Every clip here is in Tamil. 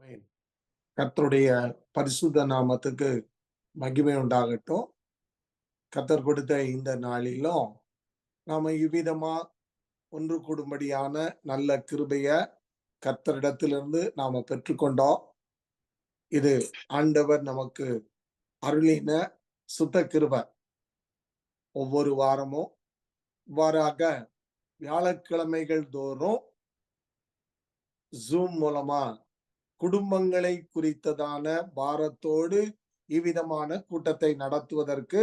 ஆமென். கர்த்தருடைய பரிசுத்த நாமத்துக்கு மகிமை உண்டாகட்டும். கர்த்தர் கொடுத்த இந்த நாளிலும் நாம இவ்விதமா ஒன்று கூடும்படியான நல்ல கிருபைய கர்த்தரிடத்திலிருந்து நாம பெற்றுக்கொண்டோம். இது ஆண்டவர் நமக்கு அருளின சுத்த கிருபை. ஒவ்வொரு வாரமும் இவ்வாறாக வியாழக்கிழமைகள் தோறும் ஜூம் மூலமா குடும்பங்களை குறித்ததான பாரத்தோடு இவ்விதமான கூட்டத்தை நடத்துவதற்கு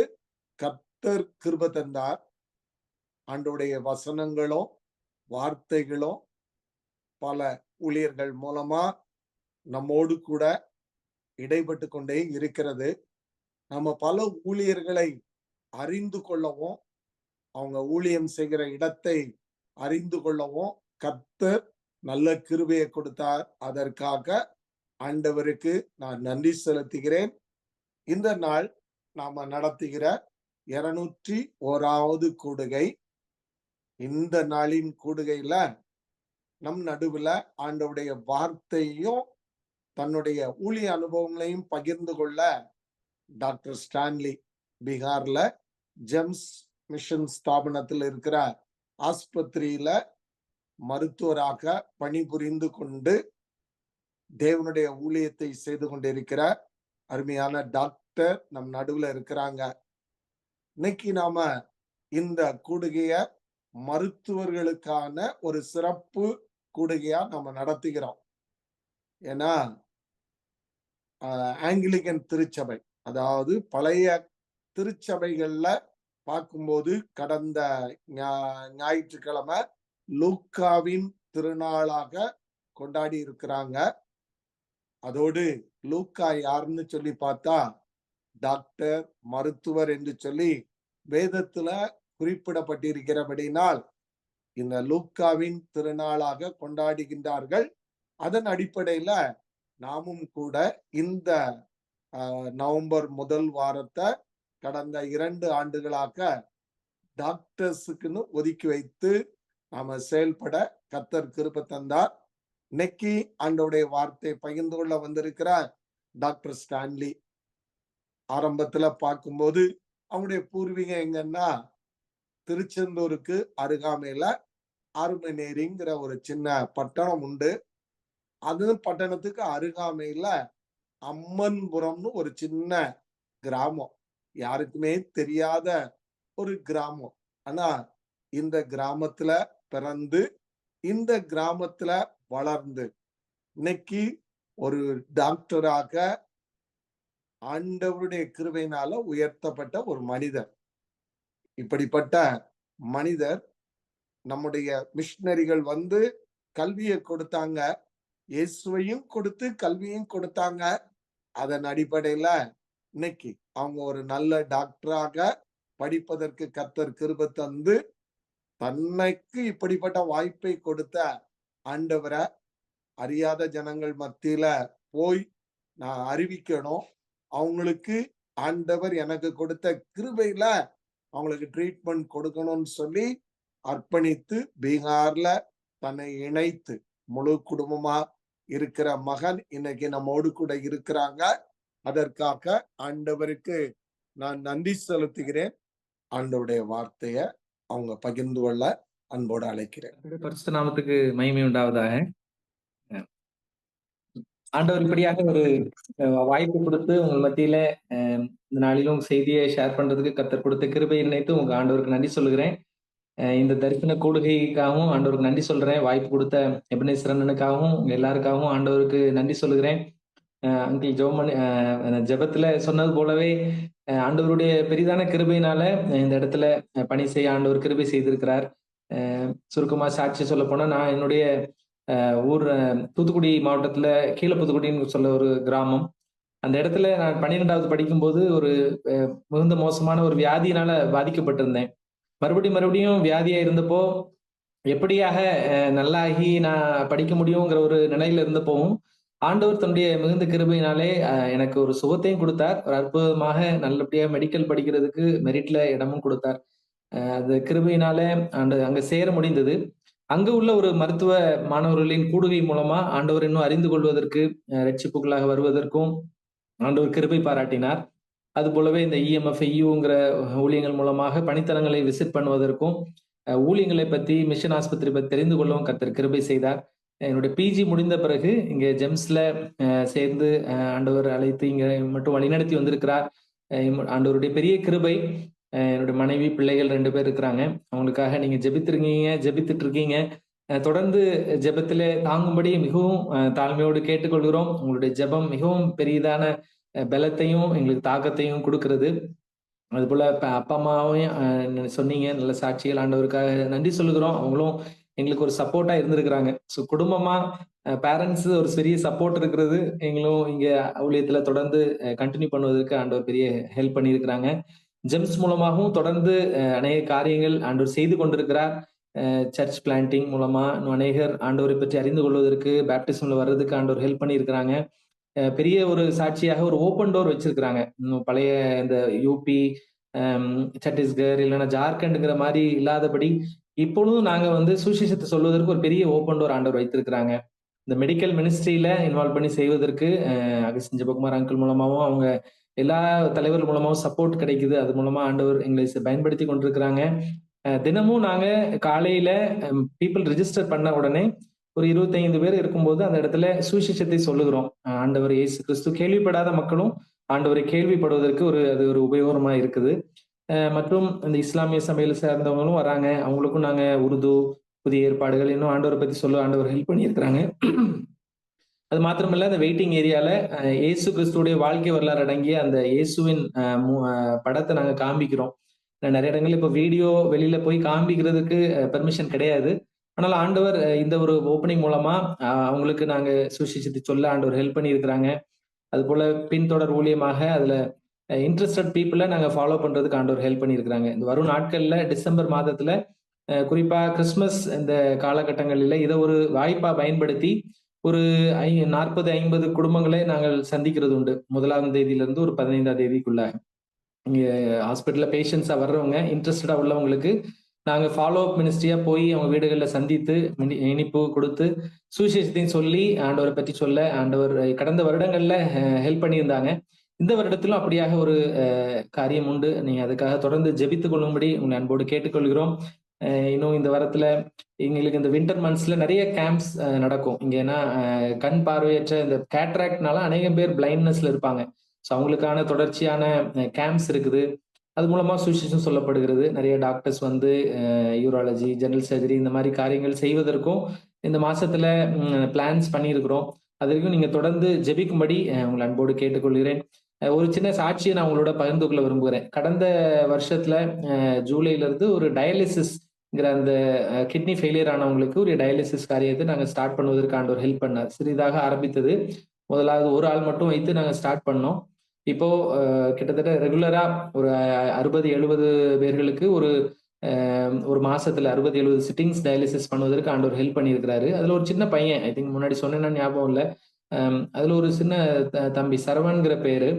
கர்த்தர் கிருபை தந்தார். ஆண்டவருடைய வசனங்களும் வார்த்தைகளும் பல ஊழியர்கள் மூலமா நம்மோடு கூட இடைப்பட்டு கொண்டே இருக்கிறது. நம்ம பல ஊழியர்களை அறிந்து கொள்ளவும், அவங்க ஊழியம் செய்கிற இடத்தை அறிந்து கொள்ளவும் கர்த்தர் நல்ல கிருபையை கொடுத்தார். அதற்காக ஆண்டவருக்கு நான் நன்றி செலுத்துகிறேன். இந்த நாள் நாம நடத்துகிற 201வது கூடுகை. இந்த நாளின் கூடுகையில நம் நடுவுல ஆண்டவருடைய வார்த்தையும் தன்னுடைய ஊழிய அனுபவங்களையும் பகிர்ந்து கொள்ள டாக்டர் ஸ்டான்லி பீகார்ல ஜெம்ஸ் மிஷன் ஸ்தாபனத்தில் இருக்கிற ஆஸ்பத்திரியில மருத்துவராக பணிபுரிந்து கொண்டு தேவனுடைய ஊழியத்தை செய்து கொண்டிருக்கிற அருமையான டாக்டர் நம் நடுவுல இருக்கிறாங்க. இன்னைக்கு நாம இந்த கூடுகைய மருத்துவர்களுக்கான ஒரு சிறப்பு கூடுகையா நம்ம நடத்துகிறோம். ஏன்னா ஆங்கிலிகன் திருச்சபை, அதாவது பழைய திருச்சபைகள்ல பார்க்கும்போது கடந்த ஞாயிற்றுக்கிழமை லூக்காவின் திருநாளாக கொண்டாடி இருக்கிறாங்க. அதோடு லூக்கா யாருன்னு சொல்லி பார்த்தா டாக்டர், மருத்துவர் என்று சொல்லி வேதத்துல குறிப்பிடப்பட்டிருக்கிறபடினால் இந்த லூக்காவின் திருநாளாக கொண்டாடுகின்றார்கள். அதன் அடிப்படையில நாமும் கூட இந்த நவம்பர் முதல் வாரத்தை கடந்த 2 ஆண்டுகளாக டாக்டர்ஸுக்குன்னு ஒதுக்கி வைத்து நாம செயல்பட கர்த்தர் கிருபை தந்தார். இன்னைக்கு ஆண்டவருடைய வார்த்தை பகிர்ந்து கொள்ள வந்திருக்கிறார் டாக்டர் ஸ்டான்லி. ஆரம்பத்துல பார்க்கும்போது அவங்களுடைய பூர்வீகம் எங்கன்னா திருச்செந்தூருக்கு அருகாமையில ஆர்மனேரிங்கிற ஒரு சின்ன பட்டணம் உண்டு. அது பட்டணத்துக்கு அருகாமையில அம்மன்புரம்னு ஒரு சின்ன கிராமம், யாருக்குமே தெரியாத ஒரு கிராமம். ஆனா இந்த கிராமத்துல பிறந்து இந்த கிராமத்துல வளர்ந்து இன்னைக்கு ஒரு டாக்டராக ஆண்டவருடைய கிருபையினால உயர்த்தப்பட்ட ஒரு மனிதர். இப்படிப்பட்ட மனிதர் நம்முடைய மிஷனரிகள் வந்து கல்வியை கொடுத்தாங்க, இயேசுவையும் கொடுத்து கல்வியும் கொடுத்தாங்க. அதன் அடிப்படையில இன்னைக்கு அவங்க ஒரு நல்ல டாக்டராக படிப்பதற்கு கர்த்தர் கிருபை தந்து தன்னைக்கு இப்படிப்பட்ட வாய்ப்பை கொடுத்த ஆண்டவரை அறியாத ஜனங்கள் மத்தியில போய் நான் அறிவிக்கணும், அவங்களுக்கு ஆண்டவர் எனக்கு கொடுத்த கிருபையில அவங்களுக்கு ட்ரீட்மெண்ட் கொடுக்கணும்னு சொல்லி அர்ப்பணித்து பீகார்ல தன்னை இணைத்து முழு குடும்பமா இருக்கிற மகன் இன்னைக்கு நம்மோடு கூட இருக்கிறாங்க. அதற்காக ஆண்டவருக்கு நான் நன்றி செலுத்துகிறேன். ஆண்டவருடைய வார்த்தைய அவங்க பகிர்ந்து கொள்ள அன்போடு அழைக்கிறேன். பரிசுத்த நாமத்துக்கு மகிமை உண்டாவதாக. ஆண்டவர் இப்படியாக ஒரு வாய்ப்பு கொடுத்து உங்கள் மத்தியில இந்த நாளிலும் செய்தியை ஷேர் பண்றதுக்கு கர்த்தர் கொடுத்த கிருபையை நினைத்து உங்க ஆண்டவருக்கு நன்றி சொல்லுகிறேன். இந்த தரிசன கூடுகைக்காகவும் ஆண்டவருக்கு நன்றி சொல்றேன். வாய்ப்பு கொடுத்த எபனேஸ்வரனுக்காகவும் உங்க எல்லாருக்காகவும் ஆண்டவருக்கு நன்றி சொல்லுகிறேன். அங்கிள் ஜோமன் ஜெபத்துல சொன்னது போலவே ஆண்டவருடைய பெரிதான கிருபையினால இந்த இடத்துல பணி செய்ய ஆண்டவர் கிருபை செய்திருக்கிறார். சுருக்கமா சாட்சி சொல்ல போனா, நான் என்னுடைய ஊர் தூத்துக்குடி மாவட்டத்துல கீழப்புத்துக்குடின்னு சொல்ல ஒரு கிராமம். அந்த இடத்துல நான் 12வது படிக்கும்போது ஒரு மிகுந்த மோசமான ஒரு வியாதியினால பாதிக்கப்பட்டிருந்தேன். மறுபடியும் வியாதியா இருந்தப்போ எப்படியாக நல்லாகி நான் படிக்க முடியுங்கிற ஒரு நிலையில இருந்தப்போவும் ஆண்டவர் தன்னுடைய மிகுந்த கிருபையினாலே எனக்கு ஒரு சுகத்தையும் கொடுத்தார். ஒரு அற்புதமாக நல்லபடியா மெடிக்கல் படிக்கிறதுக்கு மெரிட்ல இடமும் கொடுத்தார். அது கிருபையினால அங்க சேர முடிந்தது. அங்க உள்ள ஒரு மருத்துவ மாணவர்களின் கூடுகை மூலமா ஆண்டவர் இன்னும் அறிந்து கொள்வதற்கு, ரட்சிப்புக்குள்ளாக வருவதற்கும் ஆண்டவர் கிருபை பாராட்டினார். அதுபோலவே இந்த இஎம்எஃப், இயூங்கிற ஊழியங்கள் மூலமாக பணித்தலங்களை விசிட் பண்ணுவதற்கும், ஊழியங்களை பத்தி, மிஷன் ஆஸ்பத்திரி பத்தி தெரிந்து கொள்ளவும் கர்த்தர் கிருபை செய்தார். என்னுடைய பிஜி முடிந்த பிறகு இங்க ஜெம்ஸ்ல சேர்ந்து ஆண்டவர் அழைத்து இங்க மட்டும் வழிநடத்தி வந்திருக்கிறார். ஆண்டவருடைய பெரிய கிருபை. என்னுடைய மனைவி, பிள்ளைகள் 2 பேர் இருக்கிறாங்க. அவங்களுக்காக நீங்க ஜெபித்துட்டு இருக்கீங்க. தொடர்ந்து ஜெபத்திலே தாங்கும்படி மிகவும் தாழ்மையோடு கேட்டுக்கொள்கிறோம். உங்களுடைய ஜெபம் மிகவும் பெரியதான பலத்தையும் எங்களுக்கு தாக்கத்தையும் கொடுக்கிறது. அதுபோல அப்பா அம்மாவையும் சொன்னீங்க, நல்ல சாட்சிகள். ஆண்டவருக்காக நன்றி சொல்லுகிறோம். அவங்களும் எங்களுக்கு ஒரு சப்போர்ட்டா இருந்திருக்கிறாங்க. ஸோ குடும்பமா பேரண்ட்ஸ் ஒரு பெரிய சப்போர்ட் இருக்கிறது. எங்களும் இங்க ஊழியத்துல தொடர்ந்து கண்டினியூ பண்ணுவதற்கு ஆண்டவர் பெரிய ஹெல்ப் பண்ணியிருக்கிறாங்க. ஜெம்ஸ் மூலமாகவும் தொடர்ந்து அநேக காரியங்கள் ஆண்டவர் செய்து கொண்டிருக்கிறார். சர்ச் பிளான்டிங் மூலமா இன்னும் அநேகர் ஆண்டவரை பற்றி அறிந்து கொள்வதற்கு, பேப்டிசம்ல வர்றதுக்கு ஆண்டவர் ஹெல்ப் பண்ணியிருக்கிறாங்க. பெரிய ஒரு சாட்சியாக ஒரு ஓப்பன் டோர் வச்சிருக்கிறாங்க. இன்னும் பழைய இந்த யூபி, சத்தீஸ்கர் இல்லைன்னா ஜார்க்கண்ட்ங்கிற மாதிரி இல்லாதபடி இப்பொழுதும் நாங்க வந்து சுவிசேஷத்தை சொல்வதற்கு ஒரு பெரிய ஓப்பன் டோர் ஆண்டவர் வைத்திருக்கிறாங்க. இந்த மெடிக்கல் மினிஸ்ட்ரியில இன்வால்வ் பண்ணி செய்வதற்கு அகஸ்டின் ஜெபகுமார் அங்கிள் மூலமாகவும் அவங்க எல்லா தலைவர்கள் மூலமாகவும் சப்போர்ட் கிடைக்குது. அது மூலமா ஆண்டவர் எங்களை பயன்படுத்தி கொண்டிருக்கிறாங்க. தினமும் நாங்க காலையில பீப்புள் ரிஜிஸ்டர் பண்ண உடனே ஒரு 25 பேர் இருக்கும்போது அந்த இடத்துல சுவிசேஷத்தை சொல்லுகிறோம். ஆண்டவர் இயேசு கிறிஸ்து கேள்விப்படாத மக்களும் ஆண்டவரை கேள்விப்படுவதற்கு அது ஒரு உபயோகமா இருக்குது. மற்றும் இந்த இஸ்லாமிய சபையில சேர்ந்தவங்களும் வராங்க. அவங்களுக்கும் நாங்க உருது, புதிய ஏற்பாடுகள் இன்னும் ஆண்டவரை பத்தி சொல்ல ஆண்டவர் ஹெல்ப் பண்ணியிருக்கிறாங்க. அது மாத்திரமல்ல, அந்த வெயிட்டிங் ஏரியால இயேசு கிறிஸ்துடைய வாழ்க்கை வரலாறு அடங்கிய அந்த இயேசுவின் படத்தை நாங்க காண்பிக்கிறோம். நிறைய இடங்கள்ல இப்ப வீடியோ வெளியில போய் காண்பிக்கிறதுக்கு பெர்மிஷன் கிடையாது. ஆனால் ஆண்டவர் இந்த ஒரு ஓப்பனிங் மூலமா அவங்களுக்கு நாங்க சுவிசேஷத்தை சொல்ல ஆண்டவர் ஹெல்ப் பண்ணி இருக்கிறாங்க. அது போல பின்தொடர் ஊழியமாக அதுல இன்ட்ரெஸ்டட் பீப்புளை நாங்க ஃபாலோ பண்றதுக்கு ஆண்டவர் ஹெல்ப் பண்ணி இருக்கிறாங்க. இந்த வரும் நாட்கள்ல டிசம்பர் மாதத்துல குறிப்பா கிறிஸ்துமஸ் இந்த காலகட்டங்களில இதை ஒரு வாய்ப்பா பயன்படுத்தி ஒரு 40-50 குடும்பங்களை நாங்கள் சந்திக்கிறது உண்டு. 1ஆம் தேதியிலிருந்து ஒரு 15ஆம் தேதிக்குள்ள இங்க ஹாஸ்பிட்டல்ல பேஷண்ட்ஸா வர்றவங்க, இன்ட்ரெஸ்டடா உள்ளவங்களுக்கு நாங்க ஃபாலோ அப் மினிஸ்ட்ரியா போய் அவங்க வீடுகளில் சந்தித்து இனிப்பு கொடுத்து சுவிசேஷத்தையும் சொல்லி ஆண்டவரை பற்றி சொல்ல ஆண்டவர் கடந்த வருடங்கள்ல ஹெல்ப் பண்ணியிருந்தாங்க. இந்த வருடத்திலும் அப்படியாக ஒரு காரியம் உண்டு. நீங்க அதுக்காக தொடர்ந்து ஜெபித்துக் கொள்ளும்படி உங்களை அன்போடு கேட்டுக்கொள்கிறோம். இன்னும் இந்த வாரத்துல எங்களுக்கு இந்த வின்டர் மந்த்ஸ்ல நிறைய கேம்ப்ஸ் நடக்கும். இங்க ஏன்னா கண் பார்வையற்ற இந்த கேட்ராக்ட்னால அநேகம் பேர் பிளைண்ட்னஸ்ல இருப்பாங்க. ஸோ அவங்களுக்கான தொடர்ச்சியான கேம்ப்ஸ் இருக்குது. அது மூலமா சுவிசேஷம் சொல்லப்படுகிறது. நிறைய டாக்டர்ஸ் வந்து யூராலஜி, ஜெனரல் சர்ஜரி இந்த மாதிரி காரியங்கள் செய்வதற்கும் இந்த மாசத்துல பிளான்ஸ் பண்ணியிருக்கிறோம். அதற்கும் நீங்க தொடர்ந்து ஜெபிக்கும்படி உங்களை அன்போடு கேட்டுக்கொள்கிறேன். ஒரு சின்ன சாட்சியை நான் உங்களோட பகிர்ந்து கொள்ள விரும்புகிறேன். கடந்த வருஷத்துல ஜூலைல இருந்து ஒரு டயாலிசிஸ்ங்கிற அந்த கிட்னி ஃபெயிலியர் ஆனவங்களுக்கு ஒரு டயாலிசிஸ் காரியத்தை நாங்க ஸ்டார்ட் பண்ணுவதற்கு ஆண்டவர் ஹெல்ப் பண்ணார். சிறிதாக ஆரம்பித்தது. முதலாவது ஒரு ஆள் மட்டும் வைத்து நாங்க ஸ்டார்ட் பண்ணோம். இப்போ கிட்டத்தட்ட ரெகுலரா ஒரு 60-70 பேர்களுக்கு ஒரு மாசத்துல 60-70 சிட்டிங்ஸ் டயாலிசிஸ் பண்ணுவதற்கு ஆண்டவர் ஹெல்ப் பண்ணியிருக்கிறாரு. அதுல ஒரு சின்ன பையன், ஐ திங்க் முன்னாடி சொன்னேன்னா ஞாபகம் இல்லை, அதுல ஒரு சின்ன தம்பி சரவண்ங்கிற பேரு.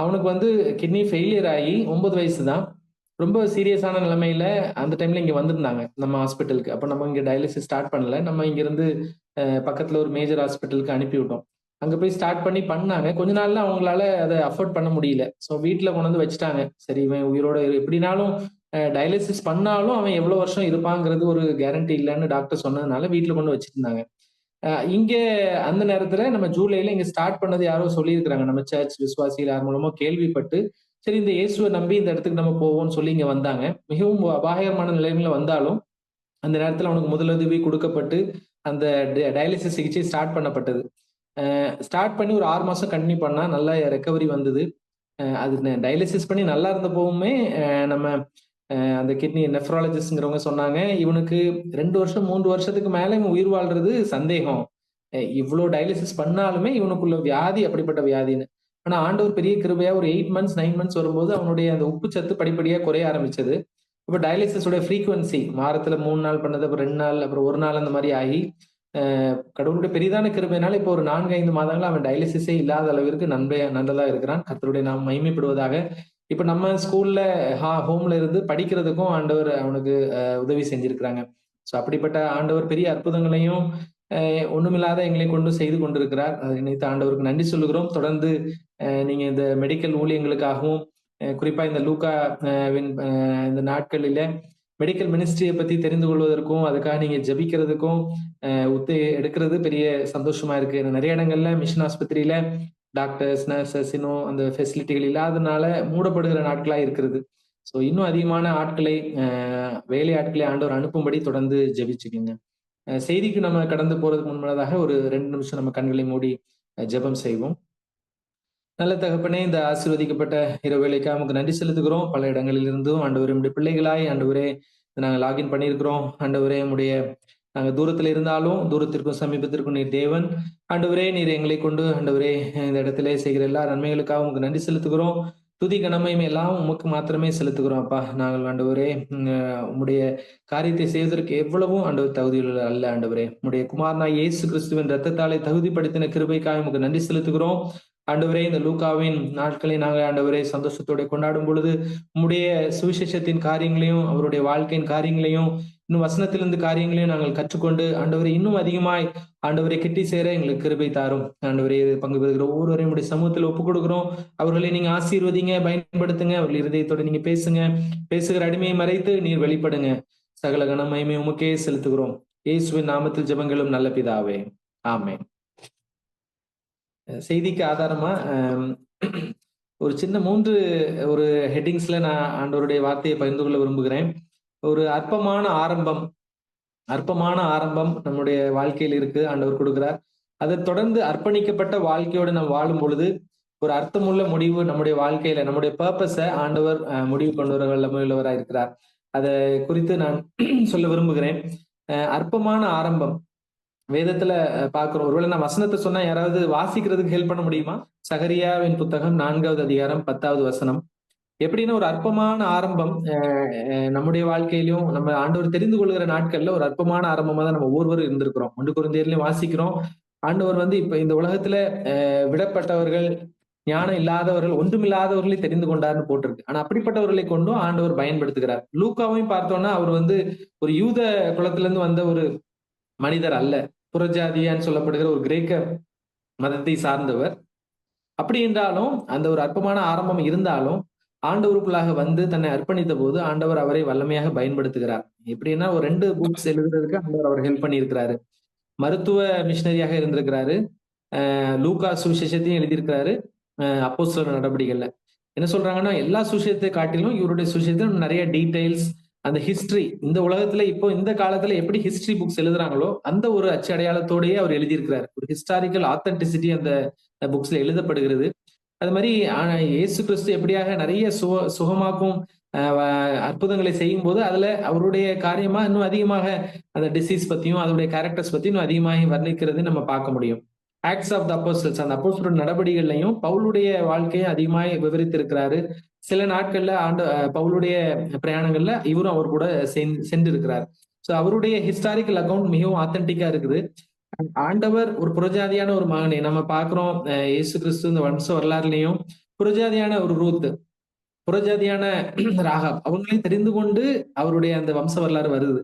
அவனுக்கு வந்து கிட்னி ஃபெயிலியர் ஆகி 9 வயசு தான். ரொம்ப சீரியஸான நிலைமையில அந்த டைம்ல இங்க வந்திருந்தாங்க நம்ம ஹாஸ்பிட்டலுக்கு. அப்ப நம்ம இங்க டயாலிசிஸ் ஸ்டார்ட் பண்ணல. நம்ம இங்க இருந்து பக்கத்துல ஒரு மேஜர் ஹாஸ்பிட்டலுக்கு அனுப்பி விட்டோம். அங்க போய் ஸ்டார்ட் பண்ணாங்க. கொஞ்ச நாள்ல அவங்களால அதை அஃபோர்ட் பண்ண முடியல. ஸோ வீட்டுல கொண்டு வந்து வச்சுட்டாங்க. சரி, இவன் உயிரோட எப்படினாலும் டயாலிசிஸ் பண்ணாலும் அவன் எவ்வளவு வருஷம் இருப்பாங்கிறது ஒரு கேரண்டி இல்லைன்னு டாக்டர் சொன்னதுனால வீட்டுல கொண்டு வச்சிருந்தாங்க. இங்க அந்த நேரத்துல நம்ம ஜூலைல இங்க ஸ்டார்ட் பண்ணது யாரோ சொல்லியிருக்கிறாங்க. நம்ம சர்ச் விசுவாசிகள் யார் மூலமோ கேள்விப்பட்டு, சரி இந்த இயேசுவை நம்பி இந்த இடத்துக்கு நம்ம போவோம்னு சொல்லி இங்க வந்தாங்க. மிகவும் அபாயகமான நிலைமையில வந்தாலும் அந்த நேரத்துல அவனுக்கு முதலுதவி கொடுக்கப்பட்டு அந்த டயாலிசிஸ் சிகிச்சை ஸ்டார்ட் பண்ணப்பட்டது. ஸ்டார்ட் பண்ணி ஒரு 6 மாசம் கண்டினியூ பண்ணா நல்லா ரெக்கவரி வந்தது. அது டயாலிசிஸ் பண்ணி நல்லா இருந்த போவுமே நம்ம அந்த கிட்னி நெஃப்ராலஜிஸ்ட்ங்கிறவங்க சொன்னாங்க, இவனுக்கு 2 வருஷம் 3 வருஷத்துக்கு மேல இவன் உயிர் வாழ்றது சந்தேகம். இவ்வளவு டயாலிசிஸ் பண்ணாலுமே இவனுக்குள்ள வியாதி அப்படிப்பட்ட வியாதின்னு. ஆனா ஆண்டவர் பெரிய கிருபையா ஒரு 8 மந்த்ஸ் 9 மந்த்ஸ் வரும்போது அவனுடைய அந்த உப்பு சத்து படிப்படியா குறைய ஆரம்பிச்சது. இப்ப டயாலிசிஸோட ஃப்ரீக்வன்சி வாரத்துல 3 நாள் பண்ணது, அப்புறம் 2 நாள், அப்புறம் 1 நாள், அந்த மாதிரி ஆகி கடவுளுடைய பெரிதான கிருபையினால இப்போ ஒரு 4-5 மாதங்களா அவன் டயாலிசிஸே இல்லாத அளவிற்கு நல்லதா இருக்கிறான். கர்த்தருடைய நாம் மகிமைப்படுவதாக. இப்ப நம்ம ஸ்கூல்ல ஹோம்ல இருந்து படிக்கிறதுக்கும் ஆண்டவர் அவனுக்கு உதவி செஞ்சிருக்கிறாங்க. ஸோ அப்படிப்பட்ட ஆண்டவர் பெரிய அற்புதங்களையும் ஒண்ணுமில்லாத எங்களை கொண்டு செய்து கொண்டிருக்கிறார். அதை நினைத்து ஆண்டவருக்கு நன்றி சொல்லுகிறோம். தொடர்ந்து நீங்க இந்த மெடிக்கல் ஊழியங்களுக்காகவும் குறிப்பா இந்த லூக்கா இந்த நாட்களில மெடிக்கல் மினிஸ்ட்ரியை பத்தி தெரிந்து கொள்வதற்கும் அதுக்காக நீங்க ஜெபிக்கிறதுக்கும் எடுக்கிறது பெரிய சந்தோஷமா இருக்கு. ஏன்னா நிறைய இடங்கள்ல மிஷன் ஆஸ்பத்திரியில டாக்டர்ஸ், நர்சஸ் இன்னும் அந்த ஃபெசிலிட்டிகள் இல்லாதனால மூடப்படுகிற நாட்களா இருக்கிறது. ஸோ இன்னும் அதிகமான ஆட்களை வேலை ஆட்களை ஆண்டவர் அனுப்பும்படி தொடர்ந்து ஜெபிச்சுக்கோங்க. செய்திக்கு நம்ம கடந்து போறதுக்கு முன்னதாக ஒரு 2 நிமிஷம் நம்ம கண்களை மூடி ஜெபம் செய்வோம். நல்ல தகப்பனே, இந்த ஆசீர்வதிக்கப்பட்ட இரவு வேளைக்காக உமக்கு நன்றி செலுத்துகிறோம். பல இடங்களில் இருந்தும் ஆண்டவரே உம்முடைய பிள்ளைகளாய் ஆண்டவரே நாங்க லாகின் பண்ணியிருக்கிறோம். ஆண்டவரே உம்முடைய நாங்க தூரத்துல இருந்தாலும் தூரத்திற்கும் சமீபத்திற்கும் நீர் தேவன். ஆண்டவரே நீர் எங்களை கொண்டு ஆண்டவரே இந்த இடத்திலே செய்கிற எல்லா நன்மைகளுக்காக உமக்கு நன்றி செலுத்துகிறோம். துதி கனமையும் எல்லாம் உமக்கு மாத்திரமே செலுத்துகிறோம் அப்பா. நாங்கள் ஆண்டவரே உம்முடைய காரியத்தை செய்வதற்கு எவ்வளவும் ஆண்டவர் தகுதியுள்ள அல்ல ஆண்டவரே. உம்முடைய குமாரனாய் இயேசு கிறிஸ்துவின் ரத்தத்தாலே தகுதிப்படுத்தின கிருபைக்காக உமக்கு நன்றி செலுத்துகிறோம். ஆண்டவரே இந்த லூக்காவின் நாட்களை நாங்கள் ஆண்டவரே சந்தோஷத்தோட கொண்டாடும் பொழுது உம்முடைய சுவிசேஷத்தின் காரியங்களையும் அவருடைய வாழ்க்கையின் காரியங்களையும் இன்னும் வசனத்திலிருந்து காரியங்களையும் நாங்கள் கற்றுக்கொண்டு ஆண்டவரை இன்னும் அதிகமாய் ஆண்டவரை கிட்டி சேர எங்களுக்கு கிருபை தாரும். ஆண்டவரே பங்கு பெறுகிற ஒவ்வொருவரையும் உடைய சமூகத்தில் ஒப்புக் கொடுக்கிறோம். அவர்களை நீங்க ஆசீர்வதிங்க, பயன்படுத்துங்க. அவர்கள் இருதயத்தோட நீங்க பேசுங்க. பேசுகிற அடிமையை மறைத்து நீர் வெளிப்படுங்க. சகல கனமகிமை உமக்கே செலுத்துகிறோம். இயேசுவின் நாமத்தில் ஜெபங்களும் நல்ல பிதாவே, ஆமென். செய்திக்கு ஆதாரமா ஒரு சின்ன 3 ஒரு ஹெட்டிங்ஸ்ல நான் ஆண்டவருடைய வார்த்தையை பகிர்ந்து கொள்ள விரும்புகிறேன். ஒரு அற்பமான ஆரம்பம் நம்முடைய வாழ்க்கையில் இருக்கு, ஆண்டவர் கொடுக்கிறார். அதை தொடர்ந்து அர்ப்பணிக்கப்பட்ட வாழ்க்கையோடு நாம் வாழும் பொழுது ஒரு அர்த்தமுள்ள முடிவு நம்முடைய வாழ்க்கையில நம்முடைய பர்பஸை ஆண்டவர் முடிவு கொண்டு வர வல்லமையுள்ளவராக இருக்கிறார். அதை குறித்து நான் சொல்ல விரும்புகிறேன். அற்பமான ஆரம்பம் வேதத்துல பாக்குறோம். ஒருவேளை நான் வசனத்தை சொன்னா யாராவது வாசிக்கிறதுக்கு ஹெல்ப் பண்ண முடியுமா? சகரியாவின் புத்தகம் 4வது அதிகாரம் 10வது வசனம். எப்படின்னா ஒரு அற்பமான ஆரம்பம் நம்முடைய வாழ்க்கையிலும் நம்ம ஆண்டவர் தெரிந்து கொள்கிற நாட்கள்ல ஒரு அற்பமான ஆரம்பமா தான் நம்ம ஒவ்வொருவரும் இருந்திருக்கிறோம். 1 கொரிந்தியர்லயும் வாசிக்கிறோம். ஆண்டவர் இப்ப இந்த உலகத்துல விடப்பட்டவர்கள், ஞானம் இல்லாதவர்கள், ஒன்றுமில்லாதவர்களை தெரிந்து கொண்டார்னு போட்டிருக்கு. ஆனா அப்படிப்பட்டவர்களை கொண்டும் ஆண்டவர் பயன்படுத்துகிறார். லூக்காவையும் பார்த்தோம்னா அவர் ஒரு யூத குலத்துல இருந்து வந்த ஒரு மனிதர் அல்ல, புறஜாதியான்னு சொல்லப்படுகிற ஒரு கிரேக்க மதத்தை சார்ந்தவர். அப்படி என்றாலும் அந்த ஒரு அற்பமான ஆரம்பம் இருந்தாலும் ஆண்டவருக்குள்ளாக தன்னை அர்ப்பணித்த போது ஆண்டவர் அவரை வல்லமையாக பயன்படுத்துகிறார். எப்படின்னா ஒரு 2 புக்ஸ் எழுதுறதுக்கு ஆண்டவர் அவர் ஹெல்ப் பண்ணியிருக்கிறாரு. மருத்துவ மிஷினரியாக இருந்திருக்கிறாரு. லூக்கா சுவிசேஷத்தையும் எழுதியிருக்கிறாரு. அப்போஸ்தலர் நடபடிகள்ல என்ன சொல்றாங்கன்னா எல்லா சுவிசேஷத்தை காட்டிலும் இவருடைய சுவிசேஷத்துல நிறைய டீடைல்ஸ், அந்த ஹிஸ்டரி, இந்த உலகத்துல இப்போ இந்த காலத்துல எப்படி ஹிஸ்டரி புக்ஸ் எழுதுறாங்களோ அந்த ஒரு அச்சு அடையாளத்தோடயே அவர் எழுதியிருக்கிறார். ஒரு ஹிஸ்டாரிக்கல் ஆத்தென்டிசிட்டி அந்த புக்ஸ்ல எழுதப்படுகிறது. அது மாதிரி இயேசு கிறிஸ்து எப்படியாக நிறைய சுகமாக்கும் அற்புதங்களை செய்யும் போது அதுல அவருடைய காரியமா இன்னும் அதிகமாக அந்த டிசீஸ் பத்தியும் அதோடைய கேரக்டர்ஸ் பத்தியும் இன்னும் அதிகமாக வர்ணிக்கிறது நம்ம பார்க்க முடியும். ஆக்ட்ஸ் ஆஃப் த அப்போஸ்டல்ஸ், அந்த அப்போஸ்தலர் நடவடிக்கைகளையும் பவுலுடைய வாழ்க்கையை அதிகமாக விவரித்திருக்கிறாரு. சில நாட்கள்ல பவுலுடைய பிரயாணங்கள்ல இவரும் அவர் கூட சென்று இருக்கிறார். ஸோ அவருடைய ஹிஸ்டாரிக்கல் அக்கௌண்ட் மிகவும் ஆத்தென்டிக்கா இருக்குது. ஆண்டவர் ஒரு புறஜாதியான ஒரு மகனை நம்ம பாக்குறோம். இயேசு கிறிஸ்து இந்த வம்ச வரலாறுலையும் புறஜாதியான ஒரு ரூத், புறஜாதியான ராகாப் அவங்களையும் தெரிந்து கொண்டு அவருடைய அந்த வம்ச வரலாறு வருது.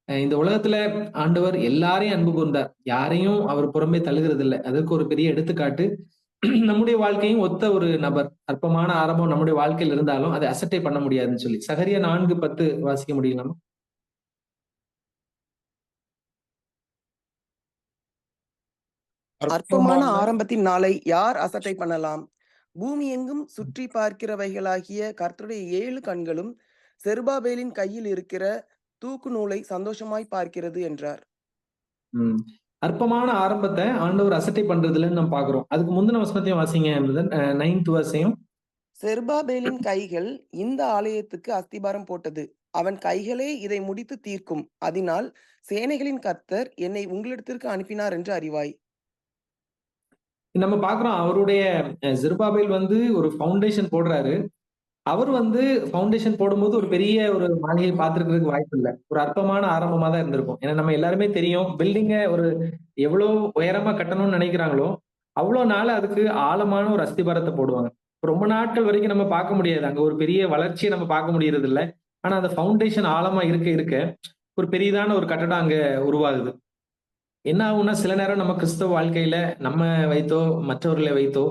இந்த உலகத்துல ஆண்டவர் எல்லாரையும் அன்பு கூர்ந்தார், யாரையும் அவர் புறம்பே தள்ளுகிறது இல்லை. அதற்கு ஒரு பெரிய எடுத்துக்காட்டு நம்முடைய வாழ்க்கையும் ஒத்த ஒரு நபர். அற்பமான ஆரம்பம் நம்முடைய வாழ்க்கையில் இருந்தாலும் அதை அசட்டை பண்ண முடியாதுன்னு சொல்லி சகரியா 4:10 வாசிக்க முடியலாமா? அற்பமான ஆரம்பத்தின் நாளை யார் அசட்டை பண்ணலாம்? பூமி எங்கும் சுற்றி பார்க்கிறவைகளாகிய கர்த்தருடைய 7 கண்களும் செருபாபேலின் கையில் இருக்கிற தூக்கு நூலை சந்தோஷமாய் பார்க்கிறது என்றார். அற்பமான ஆரம்பத்தை ஆண்டவர் அசட்டை பண்றதுலன்னு நம்ம பாக்குறோம். அதுக்கு முந்தின வசனத்தையும் வாசிங்க. 9th வசனம். செருபாபேலின் கைகள் இந்த ஆலயத்துக்கு அஸ்திபாரம் போட்டது, அவன் கைகளே இதை முடித்து தீர்க்கும், அதனால் சேனைகளின் கர்த்தர் என்னை உங்களிடத்திற்கு அனுப்பினார் என்று அறிவாய். நம்ம பாக்குறோம் அவருடைய செருபாபேல் ஒரு ஃபவுண்டேஷன் போடுறாரு. அவர் ஃபவுண்டேஷன் போடும்போது ஒரு பெரிய ஒரு மாளிகையை பார்த்திருக்கிறதுக்கு வாய்ப்பு இல்லை. ஒரு அற்பமான ஆரம்பமா தான் இருந்திருக்கும். ஏன்னா நம்ம எல்லாருமே தெரியும், பில்டிங்க எவ்வளவு உயரமா கட்டணும்னு நினைக்கிறாங்களோ அவ்வளவு நாள் அதுக்கு ஆழமான ஒரு அஸ்திபாரத்தை போடுவாங்க. ரொம்ப நாட்கள் வரைக்கும் நம்ம பார்க்க முடியாது, அங்க ஒரு பெரிய வளர்ச்சியை நம்ம பார்க்க முடியறது இல்லை. ஆனா அந்த ஃபவுண்டேஷன் ஆழமா இருக்க இருக்க ஒரு பெரிதான ஒரு கட்டடம் அங்க உருவாகுது. என்ன ஆகும்னா, சில நேரம் நம்ம கிறிஸ்தவ வாழ்க்கையில நம்ம வைத்தோ, மற்றவர்களை வைத்தோ,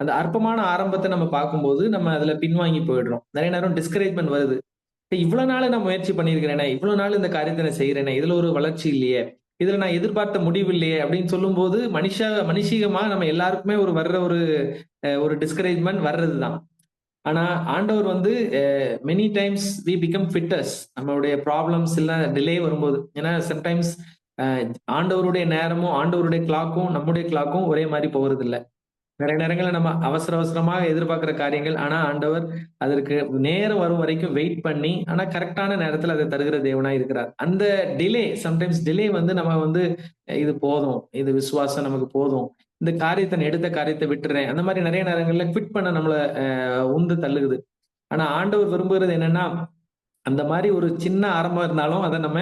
அந்த அற்பமான ஆரம்பத்த நம்ம பார்க்கும்போது, நம்ம அதுல பின்வாங்கி போயிடுறோம். நெறைய நேரம் டிஸ்கரேஜ்மென்ட் வருது. இவ்வளோ நாள் நான் முயற்சி பண்ணியிருக்கிறேனே, இவ்வளோ நாள் இந்த காரியத்த நான் செய்றேனே, இதுல ஒரு வளர்ச்சி இல்லையே, இதுல நான் எதிர்பார்த்த முடிவு இல்லையே அப்படின்னு சொல்லும்போது, மனிஷீகமா நம்ம எல்லாருக்குமே வர்ற ஒரு டிஸ்கரேஜ்மென்ட் வர்றதுதான். ஆனா ஆண்டவர் வந்து many times we become fitters. நம்மளுடைய ப்ராப்ளம்ஸ் இல்ல டிலே வரும்போது. ஏன்னா சம்டைம்ஸ் அ ஆண்டவருடைய நேரமும், ஆண்டவருடைய கிளாக்கும், நம்முடைய கிளாக்கும் ஒரே மாரி போறதில்ல. நெறைய நேரங்கள்ல நம்ம அவசர அவசரமாக எதிர்பார்க்கிற காரியங்கள், ஆனா ஆண்டவர் அதற்கு நேரம் வரும் வரைக்கும் வெயிட் பண்ணி, ஆனா கரெக்ட்டான நேரத்துல அத தருகிற தேவனா இருக்கிறார். அந்த சம்டைம்ஸ் டிலே வந்து நம்ம வந்து இது போதும். இது விசுவாசம் நமக்கு போதும். இந்த காரியத்த நான் எடுத்த காரியத்த விட்டுறேன். அந்த மாரி நெறைய நேரங்கள்ல குவிட் பண்ண நம்மள உந்து தள்ளுகுது. ஆனா ஆண்டவர் விரும்புறது என்னன்னா, அந்த மாரி ஒரு சின்ன ஆரம்பம் இருந்தாலும், அத நம்ம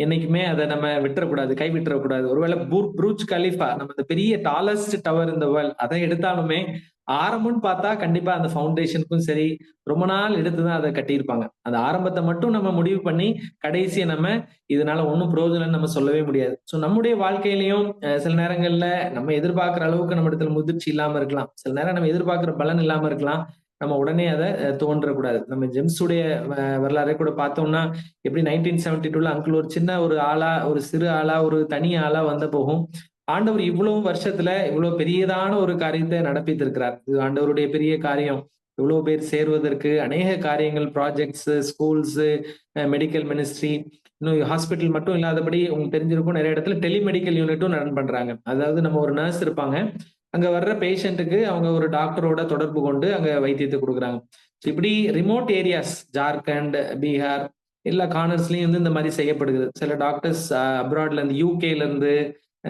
என்னைக்குமே அத நம்ம விட்டுறக்கூடாது. கை விட்டுறக்கூடாது. ஒருவேளை புர்ஜ் கலீஃபா நம்ம இந்த பெரிய tallest tower in the world அத எடுத்தாலுமே, ஆரம்பம்ன்னு பார்த்தா கண்டிப்பா அந்த ஃபவுண்டேஷனுக்கும் சரி, ரொம்ப நாள் எடுத்து தான் அத கட்டியிருப்பாங்க. அந்த ஆரம்பத்த மட்டும் நம்ம முடிவு பண்ணி, கடைசிய நம்ம இதனால ஒண்ணும் பிரயோஜனம் இல்லன்னு நம்ம சொல்லவே முடியாது. சோ நம்முடைய வாழ்க்கையிலயும் சில நேரங்கள்ல நம்ம எதிர்பார்க்கிற அளவுக்கு நம்ம இடத்துல முதிர்ச்சி இல்லாம இருக்கலாம். சில நேரம் நம்ம எதிர்பார்க்கிற பலன் இல்லாம இருக்கலாம். நம்ம உடனே அத துவண்டறக்கூடாது. நம்ம ஜேம்ஸுடைய வரலாறை கூட பார்த்தோம்னா, எப்படி 1972ல அங்கிள் ஒரு சின்ன ஒரு ஆளா, ஒரு சிறு ஆளா, ஒரு தனி ஆளா வந்த போகும், ஆண்டவர் இவ்வளவு வருஷத்துல இவ்வளவு பெரியதான ஒரு காரியத்தை நடப்பித்திருக்கிறார். இது ஆண்டவருடைய பெரிய காரியம். இவ்வளவு பேர் சேர்வதற்கு அநேக காரியங்கள், ப்ராஜெக்ட்ஸ், ஸ்கூல்ஸ், மெடிக்கல் மினிஸ்ட்ரி, இன்னும் ஹாஸ்பிட்டல் மட்டும் இல்லாதபடி உங்களுக்கு தெரிஞ்சிருக்கும் நெறைய இடத்துல டெலிமெடிக்கல் யூனிட்டும் ரன் பண்றாங்க. அதாவது நம்ம ஒரு நர்ஸ் இருப்பாங்க. அங்க வர்ற பேஷண்ட்டுக்கு அவங்க ஒரு டாக்டரோட தொடர்பு கொண்டு அங்க வைத்தியத்த குடுக்குறாங்க. இப்படி ரிமோட் ஏரியாஸ் ஜார்க்கண்ட், பீகார் எல்லா கார்னர்ஸ்லயும் வந்து இந்த மாரி செய்யப்படுகிறது. சில டாக்டர்ஸ் அப்ராட்ல இருந்து யுகேல இருந்து,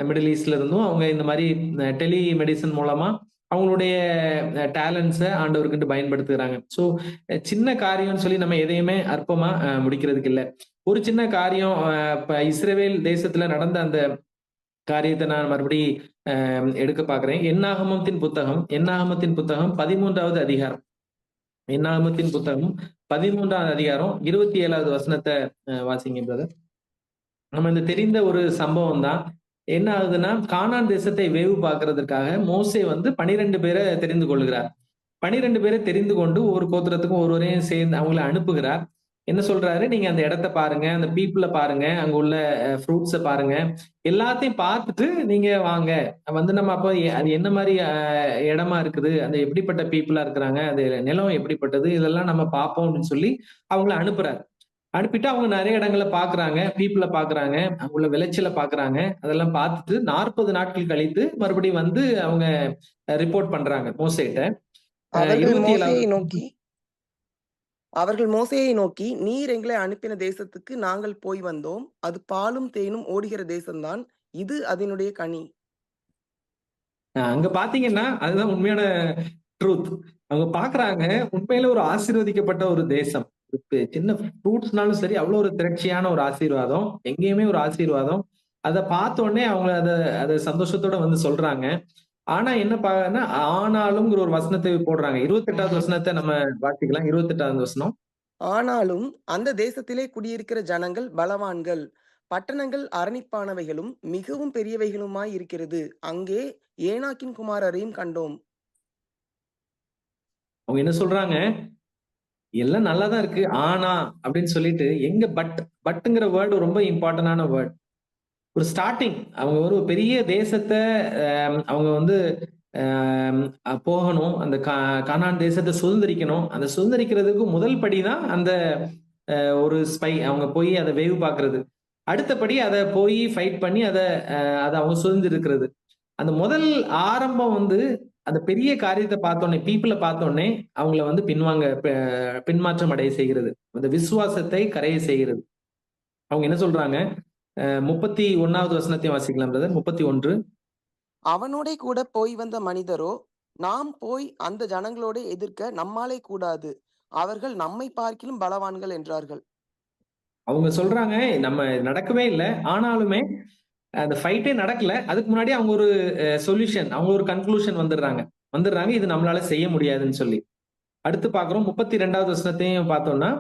மிடில் ஈஸ்ட்ல இருந்தும் அவங்க இந்த மாரி டெலி மெடிசின் மூலமா அவங்களுடைய டேலண்ட்ஸ ஆண்டவருக்குன்ட்டு பயன்படுத்துறாங்க. சோ சின்ன காரியம்னு சொல்லி நம்ம எதையுமே அற்பமா முடிக்கிறதுக்கு இல்ல. ஒரு சின்ன காரியம் இப்ப இஸ்ரவேல் தேசத்துல நடந்த அந்த காரியத்த நான் மறுபடி எடுக்க பார்க்கிறேன். என்னாகமத்தின் புத்தகம் 13வது அதிகாரம். என்னாகமத்தின் புத்தகம் 13வது அதிகாரம் 27வது வசனத்த வாசிங்க பிரதர். நம்ம இந்த தெரிந்த ஒரு சம்பவம் தான். என்ன ஆகுதுன்னா, கானான் தேசத்தை வேவு பார்க்கிறதற்காக மோசே வந்து 12 பேர தெரிந்து கொள்ளுகிறார். 12 பேரை தெரிந்து கொண்டு ஒவ்வொரு கோத்திரத்துக்கும் ஒருவரையும் சேர்ந்து அவங்கள அனுப்புகிறார். என்ன சொல்றாரு? நீங்க அந்த இடத்த பாருங்க, அந்த பீப்பிள பாருங்க, அங்க உள்ள ஃப்ரூட்ஸ பாருங்க. எல்லாத்தையும் பார்த்துட்டு நீங்க வாங்க. வந்து நம்ம அப்ப அது என்ன மாரி இடமா இருக்குது? அந்த எப்படிப்பட்ட பீப்பிளா இருக்கிறாங்க? அது நிலம் எப்படிப்பட்டது? இதெல்லாம் நம்ம பார்ப்போம் அப்படின்னு சொல்லி அவங்கள அனுப்புறாரு. அனுப்பிட்டு அவங்க நெறைய இடங்கள பார்க்குறாங்க. பீப்பிள பார்க்குறாங்க. அங்குள்ள விளைச்சல பார்க்குறாங்க. அதெல்லாம் பார்த்துட்டு 40 நாட்கள் கழித்து மறுபடியும் வந்து அவங்க ரிப்போர்ட் பண்றாங்க மோசேட்ட. அவர்கள் 27வது மோசேயை நோக்கி, நீர் எங்களை அனுப்பின தேசத்துக்கு நாங்கள் போய் வந்தோம். அது பாலும் தேனும் ஓடுகிற தேசம்தான். இது அதனுடைய கனி. அங்க பார்த்தீங்கன்னா, அதுதான் உண்மையான ட்ரூத். அவங்க பார்க்குறாங்க, உண்மையில ஒரு ஆசீர்வதிக்கப்பட்ட ஒரு தேசம். சின்ன ஃப்ரூட்ஸ்னாலும் சரி, அவ்வளோ ஒரு திரட்சியான ஒரு ஆசீர்வாதம். எங்கேயுமே ஒரு ஆசீர்வாதம். அத பார்த்த உடனே அவங்க அத சந்தோஷத்தோட வந்து சொல்றாங்க. ஆனா என்ன ஆனாலும்ங்கிற ஒரு வசனத்தை போடுறாங்க. 28வது வசனத்த நம்ம வாசிக்கலாம். 28வது வசனம். ஆனாலும் அந்த தேசத்திலே குடியிருக்கிற ஜனங்கள் பலவான்கள். பட்டணங்கள் அரணிப்பானவைகளும் மிகவும் பெரியவைகளுமாய் இருக்கிறது. அங்கே ஏனாக்கின் குமாரரையும் கண்டோம். அவங்க என்ன சொல்றாங்க? எல்லாம் நல்லா தான் இருக்கு. ஆனா அப்படின்னு சொல்லிட்டு எங்க பட்ங்கிற வேர்ட் ரொம்ப இம்பார்ட்டன்டான வேர்ட். ஒரு ஸ்டார்ட்டிங். அவங்க ஒரு பெரிய தேசத்த அவங்க வந்து போகணும். அந்த கானான் தேசத்த சுதந்திரிக்கணும். அந்த சுதந்திரிக்கிறதுக்கு முதல் படி தான் அந்த ஒரு ஸ்பை அவங்க போய் அத வேவு பார்க்கிறது. அடுத்தபடி அத போய் ஃபைட் பண்ணி அத அவங்க சுதந்திரிக்கிறது. அந்த முதல் ஆரம்பம் வந்து அந்த பெரிய காரியத்த பார்த்தோனே, பீப்பிள பார்த்தோனே அவங்கள வந்து பின்மாற்றம் அடைய செய்கிறது. அந்த விசுவாசத்தை கரைய செய்கிறது. அவங்க என்ன சொல்றாங்க? 31வது வசனத்தையும் வாசிக்கலாம் பிரதர். 31. அவனோடே கூட போய் வந்த மனிதரோ, நாம் போய் அந்த ஜனங்களோட எதிர்க்க நம்மாலே கூடாது. அவர்கள் நம்மை பார்க்கிலும் பலவான்கள் என்றார்கள். அவங்க சொல்றாங்க, நம்ம நடக்கவே இல்ல. ஆனாலுமே அந்த ஃபைட்டே நடக்கல. அதுக்கு முன்னாடி அவங்க ஒரு சொல்யூஷன், அவங்க ஒரு கன்க்ளூஷன் வந்துடுறாங்க. இது நம்மளால செய்ய முடியாதுன்னு சொல்லி. அடுத்து பார்க்கிறோம் 32வது வசனத்தையும் பார்த்தோம்னா,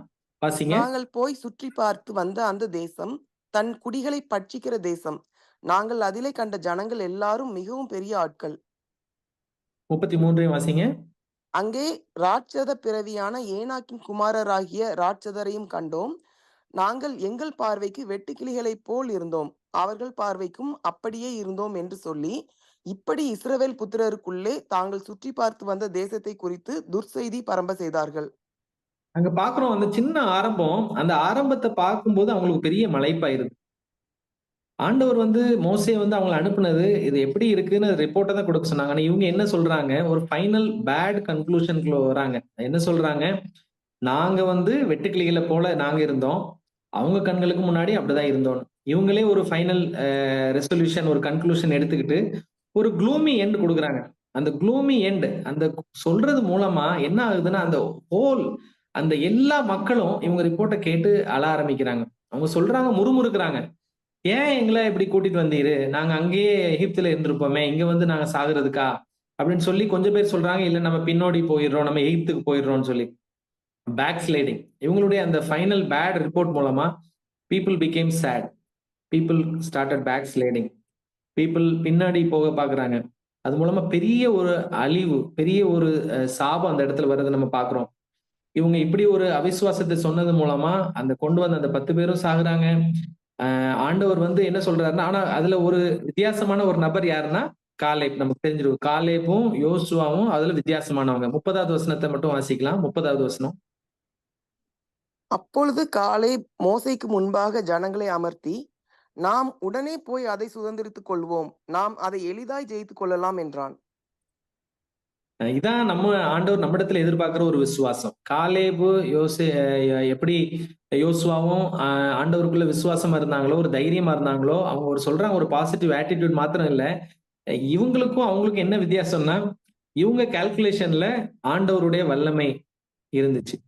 வாசிங்க. நாங்கள் போய் சுற்றி பார்த்து வந்த அந்த தேசம் தன் குடிகளை பட்சிக்கிற தேசம். நாங்கள் அதிலே கண்ட ஜனங்கள் எல்லாரும் மிகவும் பெரிய ஆட்கள். 33 வாசிங்க. அங்கே ராட்சத பிறவியான ஏனாக்கின் குமாரராகிய ராட்சதரையும் கண்டோம். நாங்கள் எங்கள் பார்வைக்கு வெட்டுக்கிளிகளைப் போல் இருந்தோம். அவர்கள் பார்வைக்கும் அப்படியே இருந்தோம் என்று சொல்லி, இப்படி இஸ்ரவேல் புத்திரருக்குள்ளே தாங்கள் சுற்றி பார்த்து வந்த தேசத்தை குறித்து துர்செய்தி பரம்ப செய்தார்கள். அங்க பாக்குறோம் அந்த சின்ன ஆரம்பம், அந்த ஆரம்பத்தை பார்க்கும்போது அவங்களுக்கு பெரிய மலைப்பாயிருது. ஆண்டவர் மோசே அவங்கள அனுப்புனது, இது எப்படி இருக்குன்னு ரிப்போர்ட்ட தான் கொடுக்க சொன்னாங்க. ஆனா இவங்க என்ன சொல்றாங்க, ஒரு ஃபைனல் பேட் கன்க்ளூஷன்க்குள்ள வராங்க. என்ன சொல்றாங்க, நாங்க வெட்டுக்கிளிகள போல நாங்க இருந்தோம். அவங்க கண்களுக்கு முன்னாடி அப்படிதான் இருந்தோம்னு. இவங்களே ஒரு ஃபைனல் ரெசல்யூஷன், ஒரு கன்க்ளூஷன் எடுத்துக்கிட்டு, ஒரு க்ளூமி எண்ட் குடுக்குறாங்க. அந்த க்ளூமி எண்ட் அந்த சொல்றது மூலமா என்ன ஆகுதுன்னா, அந்த ஹோல் அந்த எல்லா மக்களும் இவங்க ரிப்போர்ட்ட கேட்டு அழ ஆரம்பிக்கிறாங்க. அவங்க சொல்றாங்க, முறுமுறுக்குறாங்க. ஏன் எங்கள இப்படி கூட்டிட்டு வந்தீரு? நாங்க அங்கேயே எகிப்துல இருந்திருப்போமே. இங்க நாங்க சாகுறதுக்கா? அப்படின்னு சொல்லி கொஞ்சம் பேர் சொல்றாங்க, இல்ல நம்ம பின்னோடி போயிடுறோம். நம்ம எகிப்துக்கு போயிடுறோம்னு சொல்லி. Backsliding. இவங்களுடைய அந்த ஃபைனல் பேட் ரிப்போர்ட் மூலமா people became sad. People started backsliding. People பின்னாடி போக பாக்குறாங்க. அது மூலமா பெரிய ஒரு அழிவு, பெரிய ஒரு சாபம் அந்த இடத்துல வர்றத நம்ம பாக்குறோம். இவங்க இப்படி ஒரு அவிசுவாசத்தை சொன்னது மூலமா அந்த கொண்டு வந்த அந்த 10 பேரும் சாகுறாங்க. ஆண்டவர் என்ன சொல்றாருன்னா, ஆனா அதுல ஒரு வித்தியாசமான ஒரு நபர் யாருன்னா காலேப். நமக்கு தெரிஞ்சிருக்கும். காலேபும் யோசுவாவும் அதுல வித்தியாசமானவங்க. 30வது வசனத்தை மட்டும் வாசிக்கலாம். 30வது வசனம். அப்பொழுது காலேப் மோசேக்கு முன்பாக ஜனங்களை அமர்த்தி, நாம் உடனே போய் அதை சுதந்தரித்துக் கொள்வோம். நாம் அதை எளிதாய் ஜெயித்துக் கொள்ளலாம் என்றான். இதான் நம்ம ஆண்டவர் நம்மிடத்துல எதிர்பார்க்கிற ஒரு விசுவாசம். காலேபு எப்படி யோசுவாவும் ஆண்டவருக்குள்ள விசுவாசமா இருந்தாங்களோ, ஒரு தைரியமா இருந்தாங்களோ, அவங்க சொல்றாங்க ஒரு பாசிட்டிவ் ஆட்டிடியூட் மாத்திரம் இல்ல. இவங்களுக்கும் அவங்களுக்கும் என்ன வித்தியாசம்னா, இவங்க கால்குலேஷன்ல ஆண்டவருடைய வல்லமை இருந்துச்சு.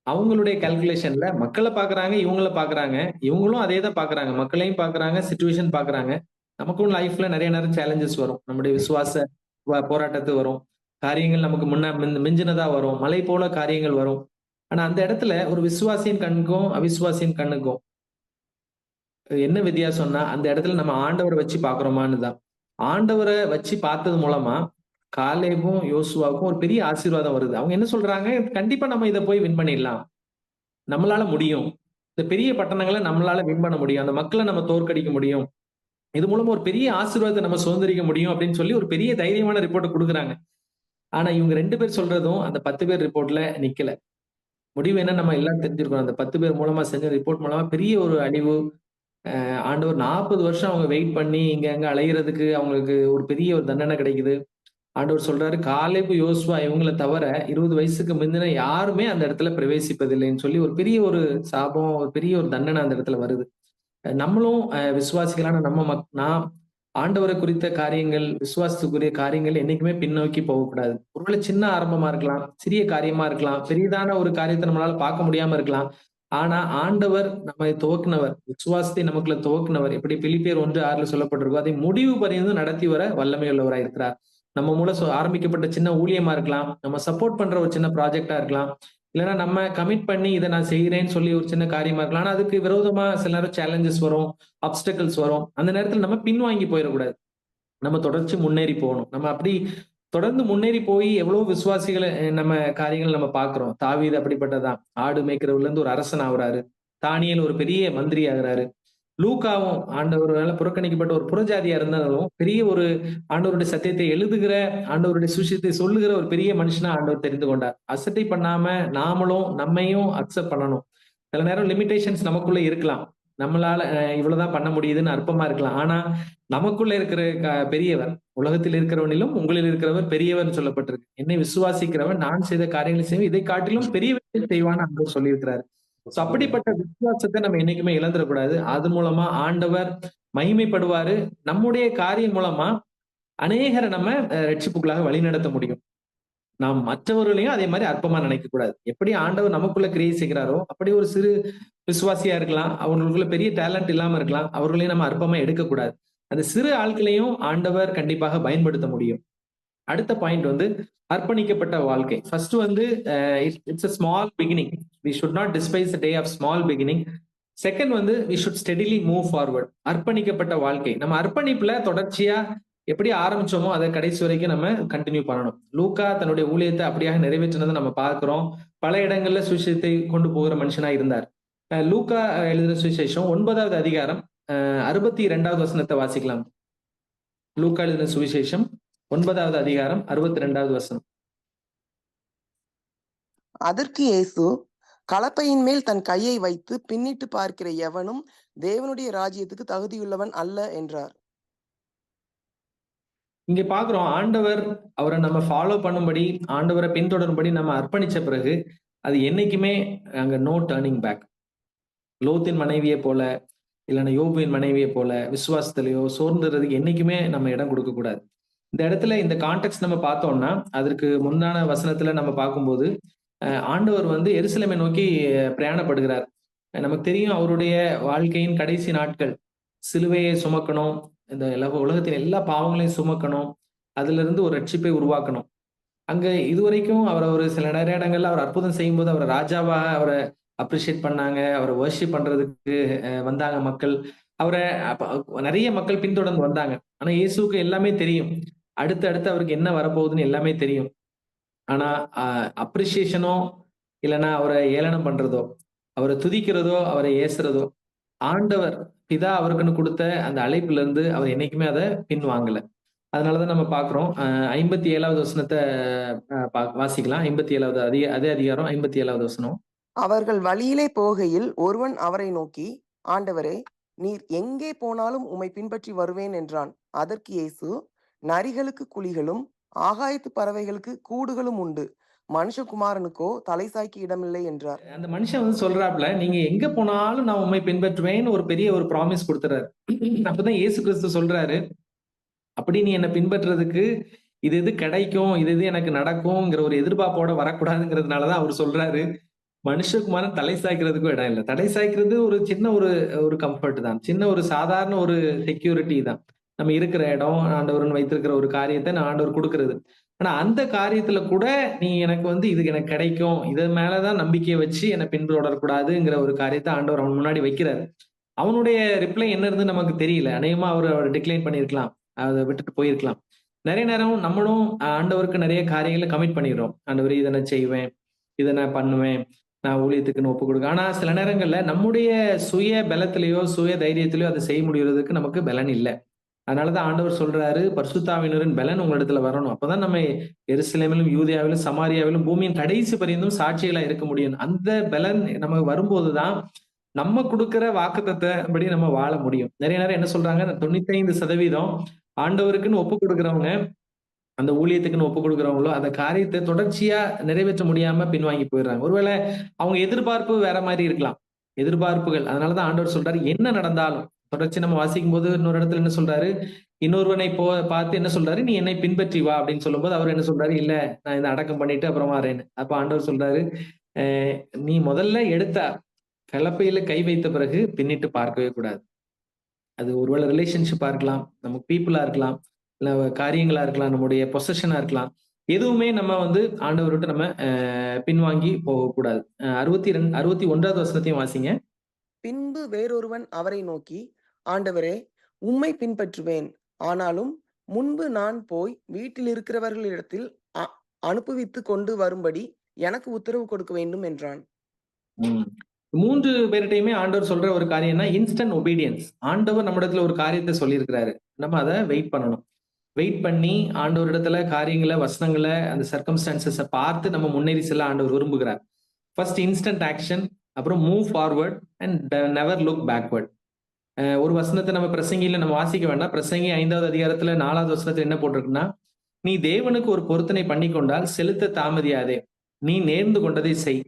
அவங்களுடைய கால்குலேஷன்ல மக்கள பாக்குறாங்க, இவங்கள பாக்குறாங்க. இவங்களும் அதே தான் பாக்குறாங்க. மக்களையும் பாக்குறாங்க, சிச்சுவேஷன் பாக்குறாங்க. நமக்கும் லைஃப்ல நிறைய நேரம் சேலஞ்சஸ் வரும். நம்முடைய விசுவாச போராட்டத்து வரும். காரியங்கள் நமக்கு மிஞ்சினதா வரும். மலை போல காரியங்கள் வரும். ஆனா அந்த இடத்துல ஒரு விசுவாசியின் கண்ணுக்கும், அவிசுவாசியின் கண்ணுக்கும் என்ன வித்தியாசம்னா, அந்த இடத்துல நம்ம ஆண்டவரை வச்சு பாக்குறோமான்னு தான். ஆண்டவரை வச்சு பார்த்தது மூலமா காலேபும், யோசுவாவுக்கும் ஒரு பெரிய ஆசீர்வாதம் வருது. அவங்க என்ன சொல்றாங்க, கண்டிப்பா நம்ம இத போய் வின் பண்ணிடலாம். நம்மளால முடியும். இந்த பெரிய பட்டணங்கள நம்மளால வின் பண்ண முடியும். அந்த மக்கள நம்ம தோற்கடிக்க முடியும். இது மூலமா ஒரு பெரிய ஆசீர்வாதத்தை நம்ம சுதந்திரிக்க முடியும் அப்படின்னு சொல்லி ஒரு பெரிய தைரியமான ரிப்போர்ட் குடுக்குறாங்க. ஆனா இவங்க 2 பேர் சொல்றதும் அந்த 10 பேர் ரிப்போர்ட்ல நிக்கல. முடிவு என்ன நம்ம எல்லாம் தெரிஞ்சிருக்கோம். அந்த 10 பேர் மூலமா செஞ்ச ரிப்போர்ட் மூலமா பெரிய ஒரு அழிவு. ஆண்டவர் 40 வருஷம் அவங்க வெயிட் பண்ணி இங்க அங்க அலையறதுக்கு அவங்களுக்கு ஒரு பெரிய ஒரு தண்டனை கிடைக்குது. ஆண்டவர் சொல்றாரு, காலேபு, யோசுவா இவங்கள தவிர 20 வயசுக்கு முந்தின யாருமே அந்த இடத்துல பிரவேசிப்பதில்லைன்னு சொல்லி ஒரு பெரிய ஒரு சாபம், ஒரு பெரிய ஒரு தண்டனை அந்த இடத்துல வருது. நம்மளும் விசுவாசிகளான நாம் ஆண்டவரை குறித்த காரியங்கள், விசுவாசத்துக்குரிய காரியங்கள் என்னைக்குமே பின்னோக்கி போகக்கூடாது. ஒருவேளை சின்ன ஆரம்பமா இருக்கலாம், சிறிய காரியமா இருக்கலாம், பெரியதான ஒரு காரியத்தை நம்மளால பார்க்க முடியாம இருக்கலாம். ஆனா ஆண்டவர் நம்மை துவக்குனவர், விசுவாசத்தை நமக்குள்ள துவக்குனவர். எப்படி பிலிப்பியர் 1:6 சொல்லப்பட்டிருக்கோ, அதை முடிவு பரியந்தம் நடத்தி வர வல்லமை உள்ளவராய் இருக்கிறார். நம்ம மூலம் ஆரம்பிக்கப்பட்ட சின்ன ஊழியமா இருக்கலாம், நம்ம சப்போர்ட் பண்ற ஒரு சின்ன ப்ராஜெக்டா இருக்கலாம், இல்லைன்னா நம்ம கமிட் பண்ணி இதை நான் செய்யறேன்னு சொல்லி ஒரு சின்ன காரியமா இருக்கலாம். ஆனா அதுக்கு விரோதமா சில நேரம் சேலஞ்சஸ் வரும், ஆப்ஸ்டக்கிள்ஸ் வரும். அந்த நேரத்துல நம்ம பின்வாங்கி போயிடக்கூடாது. நம்ம தொடர்ச்சி முன்னேறி போகணும். நம்ம அப்படி தொடர்ந்து முன்னேறி போய் எவ்வளவு விசுவாசிகளை நம்ம காரியங்கள் நம்ம பாக்குறோம். தாவீது அப்படிப்பட்டதான். ஆடு மேய்க்கிறவர்ல இருந்து ஒரு அரசன் ஆகுறாரு. தானியேல் ஒரு பெரிய மந்திரி ஆகுறாரு. லூக்காவும் ஆண்டவரால புறக்கணிக்கப்பட்ட ஒரு புறஜாதியா இருந்தாலும் பெரிய ஒரு ஆண்டவருடைய சத்தியத்தை எழுதுகிற, ஆண்டவருடைய சுவிசேஷத்தை சொல்லுகிற ஒரு பெரிய மனுஷனா ஆண்டவர் தெரிந்து கொண்டார். அசட்டை பண்ணாம நாமளும் நம்மையும் அக்செப்ட் பண்ணணும். சில நேரம் லிமிடேஷன்ஸ் நமக்குள்ள இருக்கலாம். நம்மளால இவ்வளவுதான் பண்ண முடியுதுன்னு அற்பமா இருக்கலாம். ஆனா நமக்குள்ள இருக்கிற பெரியவர், உலகத்தில் இருக்கிறவனிலும் உங்களில் இருக்கிறவர் பெரியவர் சொல்லப்பட்டிருக்கு. என்னை விசுவாசிக்கிறவன் நான் செய்த காரியங்களை செய்வேன், இதை காட்டிலும் பெரியவற்றை செய்வான்னு ஆண்டவர் சொல்லியிருக்கிறாரு. சோ அப்படிப்பட்ட விசுவாசத்தை நம்ம என்னைக்குமே இழந்துடக்கூடாது. அது மூலமா ஆண்டவர் மகிமைப்படுவாரு. நம்முடைய காரியம் மூலமா அநேகரை நம்ம ரட்சிப்புக்குள்ளாக வழிநடத்த முடியும். நாம் மற்றவர்களையும் அதே மாதிரி அற்பமா நினைக்க கூடாது. எப்படி ஆண்டவர் நமக்குள்ள கிரியை செய்கிறாரோ அப்படி ஒரு சிறு விசுவாசியா இருக்கலாம், அவங்களுக்குள்ள பெரிய டேலண்ட் இல்லாம இருக்கலாம், அவர்களையும் நம்ம அற்பமா எடுக்கக்கூடாது. அந்த சிறு ஆட்களையும் ஆண்டவர் கண்டிப்பாக பயன்படுத்த முடியும். அடுத்த பாயிண்ட் அர்ப்பணிக்கப்பட்ட வாழ்க்கை. First it's a small beginning. We should not despise the day of small beginning. Second வந்து we should steadily move forward. அர்ப்பணிக்கப்பட்ட வாழ்க்கை. நம்ம அர்ப்பணிப்புல தொடர்ச்சியா எப்படி ஆரம்பிச்சோமோ அதை கடைசி வரைக்கும் நம்ம கண்டினியூ பண்ணணும். லூக்கா தன்னுடைய ஊழியத்தை அப்படியாக நிறைவேற்றினதை நம்ம பார்க்கிறோம். பல இடங்கள்ல சுவிசேஷத்தை கொண்டு போகிற மனுஷனா இருந்தார். லூக்கா எழுதின சுவிசேஷம் 9வது அதிகாரம் 62வது வசனத்தை வாசிக்கலாம். லூக்கா எழுதின சுவிசேஷம் 9வது அதிகாரம் 62வது வசனம். அதற்கு இயேசு, கலப்பையின் மேல் தன் கையை வைத்து பின்னிட்டு பார்க்கிற எவனும் தேவனுடைய ராஜ்யத்துக்கு தகுதியுள்ளவன் அல்ல என்றார். இங்க பாக்குறோம், ஆண்டவர் அவரை நம்ம ஃபாலோ பண்ணும்படி, ஆண்டவரை பின்தொடரும்படி நம்ம அர்ப்பணிச்ச பிறகு அது என்னைக்குமே அங்க நோ டர்னிங் பேக். லோத்தின் மனைவியை போல, இல்லைன்னா யோபுவின் மனைவியை போல விசுவாசத்திலேயோ சோர்ந்துறதுக்கு என்னைக்குமே நம்ம இடம் கொடுக்க கூடாது. இந்த இடத்துல இந்த கான்டெக்ட் நம்ம பார்த்தோம்னா, அதற்கு முன்னான வசனத்துல நம்ம பார்க்கும்போது ஆண்டவர் வந்து எருசலேமை நோக்கி பிரயாணப்படுகிறார். நமக்கு தெரியும் அவருடைய வாழ்க்கையின் கடைசி நாட்கள். சிலுவையை சுமக்கணும், இந்த உலகத்தின் எல்லா பாவங்களையும் சுமக்கணும், அதுல இருந்து ஒரு ரட்சிப்பை உருவாக்கணும். அங்க இதுவரைக்கும் அவரை ஒரு சில நிறைய இடங்கள்ல அவர் அற்புதம் செய்யும்போது அவரை ராஜாவாக அவரை அப்ரிஷியேட் பண்ணாங்க, அவரை வர்ஷிப் பண்றதுக்கு வந்தாங்க மக்கள். அவரை நிறைய மக்கள் பின்தொடர்ந்து வந்தாங்க. ஆனா இயேசுக்கு எல்லாமே தெரியும், அடுத்து அவருக்கு என்ன வரப்போகுதுன்னு எல்லாமே தெரியும். ஆனா அப்ரிசியேஷனோ இல்லைன்னா அவரை ஏளனம் பண்றதோ, அவரை துதிக்கிறதோ, அவரை ஏசுறதோ, ஆண்டவர் பிதா அவருக்குன்னு கொடுத்த அந்த அழைப்புல இருந்து அவர் என்னைக்குமே அதை பின் வாங்கல. அதனாலதான் நம்ம பாக்குறோம். 57வது வசனத்தை வாசிக்கலாம். 57வது அதே அதிகாரம் 57வது வசனம். அவர்கள் வழியிலே போகையில் ஒருவன் அவரை நோக்கி, ஆண்டவரே, நீர் எங்கே போனாலும் உம்மை பின்பற்றி வருவேன் என்றான். அதற்கு இயேசு, நரிகளுக்கு குழிகளும் ஆகாயத்து பறவைகளுக்கு கூடுகளும் உண்டு, மனுஷகுமாரனுக்கோ தலை சாய்க்கு இடமில்லை என்றார். அந்த மனுஷன் வந்து சொல்றாப்ல, நீங்க எங்க போனாலும் நான் உண்மை பின்பற்றுவேன்னு ஒரு பெரிய ஒரு ப்ராமிஸ் கொடுத்துறாரு. அப்பதான் இயேசு கிறிஸ்து சொல்றாரு, அப்படி நீ என்னை பின்பற்றுறதுக்கு இது எது கிடைக்கும், இது எது எனக்கு நடக்கும்ங்கிற ஒரு எதிர்பார்ப்போட வரக்கூடாதுங்கிறதுனாலதான் அவர் சொல்றாரு, மனுஷகுமாரன் தலை சாய்க்கிறதுக்கும் இடம் இல்லை. தலை சாய்க்கிறது ஒரு சின்ன ஒரு கம்ஃபர்ட் தான், சின்ன ஒரு சாதாரண ஒரு செக்யூரிட்டி தான். நம்ம இருக்கிற இடம், ஆண்டவரன் வைத்திருக்கிற ஒரு காரியத்தை நான் ஆண்டவர் கொடுக்கிறது. ஆனா அந்த காரியத்துல கூட நீ எனக்கு வந்து இது எனக்கு கிடைக்கும், இது மேலதான் நம்பிக்கையை வச்சு என்னை பின்தொடரக்கூடாதுங்கிற ஒரு காரியத்தை ஆண்டவர் அவன் முன்னாடி வைக்கிறாரு. அவனுடைய ரிப்ளை என்ன இருந்து நமக்கு தெரியல. அநேகமா அவர் டிக்ளைன் பண்ணியிருக்கலாம், அதை விட்டுட்டு போயிருக்கலாம். நிறைய நேரம் நம்மளும் ஆண்டவருக்கு நிறைய காரியங்களை கமிட் பண்ணிடுறோம். ஆண்டவர் இதை நான் செய்வேன், இதை நான் பண்ணுவேன், நான் ஊழியத்துக்குன்னு ஒப்பு கொடுக்க. ஆனா சில நேரங்கள்ல நம்முடைய சுய பலத்திலேயோ சுய தைரியத்திலேயோ அதை செய்ய முடியறதுக்கு நமக்கு பலன் இல்லை. அதனாலதான் ஆண்டவர் சொல்றாரு, பரிசுத்தாவினரின் பலன் உங்களிடத்துல வரணும். அப்பதான் நம்ம எருசலேமிலும் யூதேயாவிலும் சமாரியாவிலும் பூமியின் கடைசி பரியந்தம் சாட்சிகளா இருக்க முடியும். அந்த பலன் நமக்கு வரும்போதுதான் நம்ம கொடுக்கிற வாக்குத்தத்தபடி நம்ம வாழ முடியும். நிறைய நேரம் என்ன சொல்றாங்க, 95% ஆண்டவருக்குன்னு ஒப்பு கொடுக்குறவங்க, அந்த ஊழியத்துக்குன்னு ஒப்பு கொடுக்குறவங்களோ அந்த காரியத்தை தொடர்ச்சியா நிறைவேற்ற முடியாம பின்வாங்கி போயிடுறாங்க. ஒருவேளை அவங்க எதிர்பார்ப்பு வேற மாதிரி இருக்கலாம், எதிர்பார்ப்புகள். அதனாலதான் ஆண்டவர் சொல்றாரு, என்ன நடந்தாலும் தொடர்ச்சி நம்ம வாசிக்கும் போது இன்னொரு இடத்துல என்ன சொல்றாரு, இன்னொருவனை பார்த்து என்ன சொல்றாரு, நீ என்னை பின்பற்றி வா அப்படின்னு சொல்லும்போது அவர் என்ன சொல்றாரு, இல்ல நான் இதை அடக்கம் பண்ணிட்டு அப்புறம் வரேன்னு. அப்ப ஆண்டவர் சொல்றாரு, நீ முதல்ல எடுத்த கலப்பையில கை வைத்த பிறகு பின்னிட்டு பார்க்கவே கூடாது. அது ஒருவேளை ரிலேஷன்ஷிப்பா இருக்கலாம், நம்ம பீப்புளா இருக்கலாம், இல்ல காரியங்களா இருக்கலாம், நம்முடைய பொசஷனா இருக்கலாம். எதுவுமே நம்ம வந்து ஆண்டவர் விட்டு நம்ம பின்வாங்கி போகக்கூடாது. 61வது வசனத்தையும் வாசிங்க. பின்பு வேறொருவன் அவரை நோக்கி, ஆண்டவரே, உம்மை பின்பற்றுவேன், ஆனாலும் முன்பு நான் போய் வீட்டில் இருக்கிறவர்களிடத்தில் அனுப்புவித்து கொண்டு வரும்படி எனக்கு உத்தரவு கொடுக்க வேண்டும் என்றான். 3 பேர்கிட்டயுமே ஆண்டவர் சொல்ற ஒரு காரியம்னா இன்ஸ்டன்ட் ஒபீடியன்ஸ். ஆண்டவர் நம்ம இடத்துல ஒரு காரியத்தை சொல்லியிருக்கிறாரு, நம்ம அதை வெயிட் பண்ணணும். வெயிட் பண்ணி ஆண்டவரிடத்துல காரியங்களை, வசனங்களை, அந்த சர்க்கம்ஸ்டான்சஸை பார்த்து நம்ம முன்னேறி செல்ல ஆண்டவர் விரும்புகிறார். ஃபர்ஸ்ட் இன்ஸ்டன்ட் ஆக்ஷன், அப்புறம் move forward and never look backward. ஒரு வசனத்தை நம்ம பிரசங்கியில நம்ம வாசிக்க வேண்டாம். பிரசங்கி 5வது அதிகாரத்துல 4வது வசனத்துல என்ன போட்டிருக்குன்னா, நீ தேவனுக்கு ஒரு பொருத்தனை பண்ணி கொண்டால் செலுத்த தாமதியாதே, நீ நேர்ந்து கொண்டதை செய்,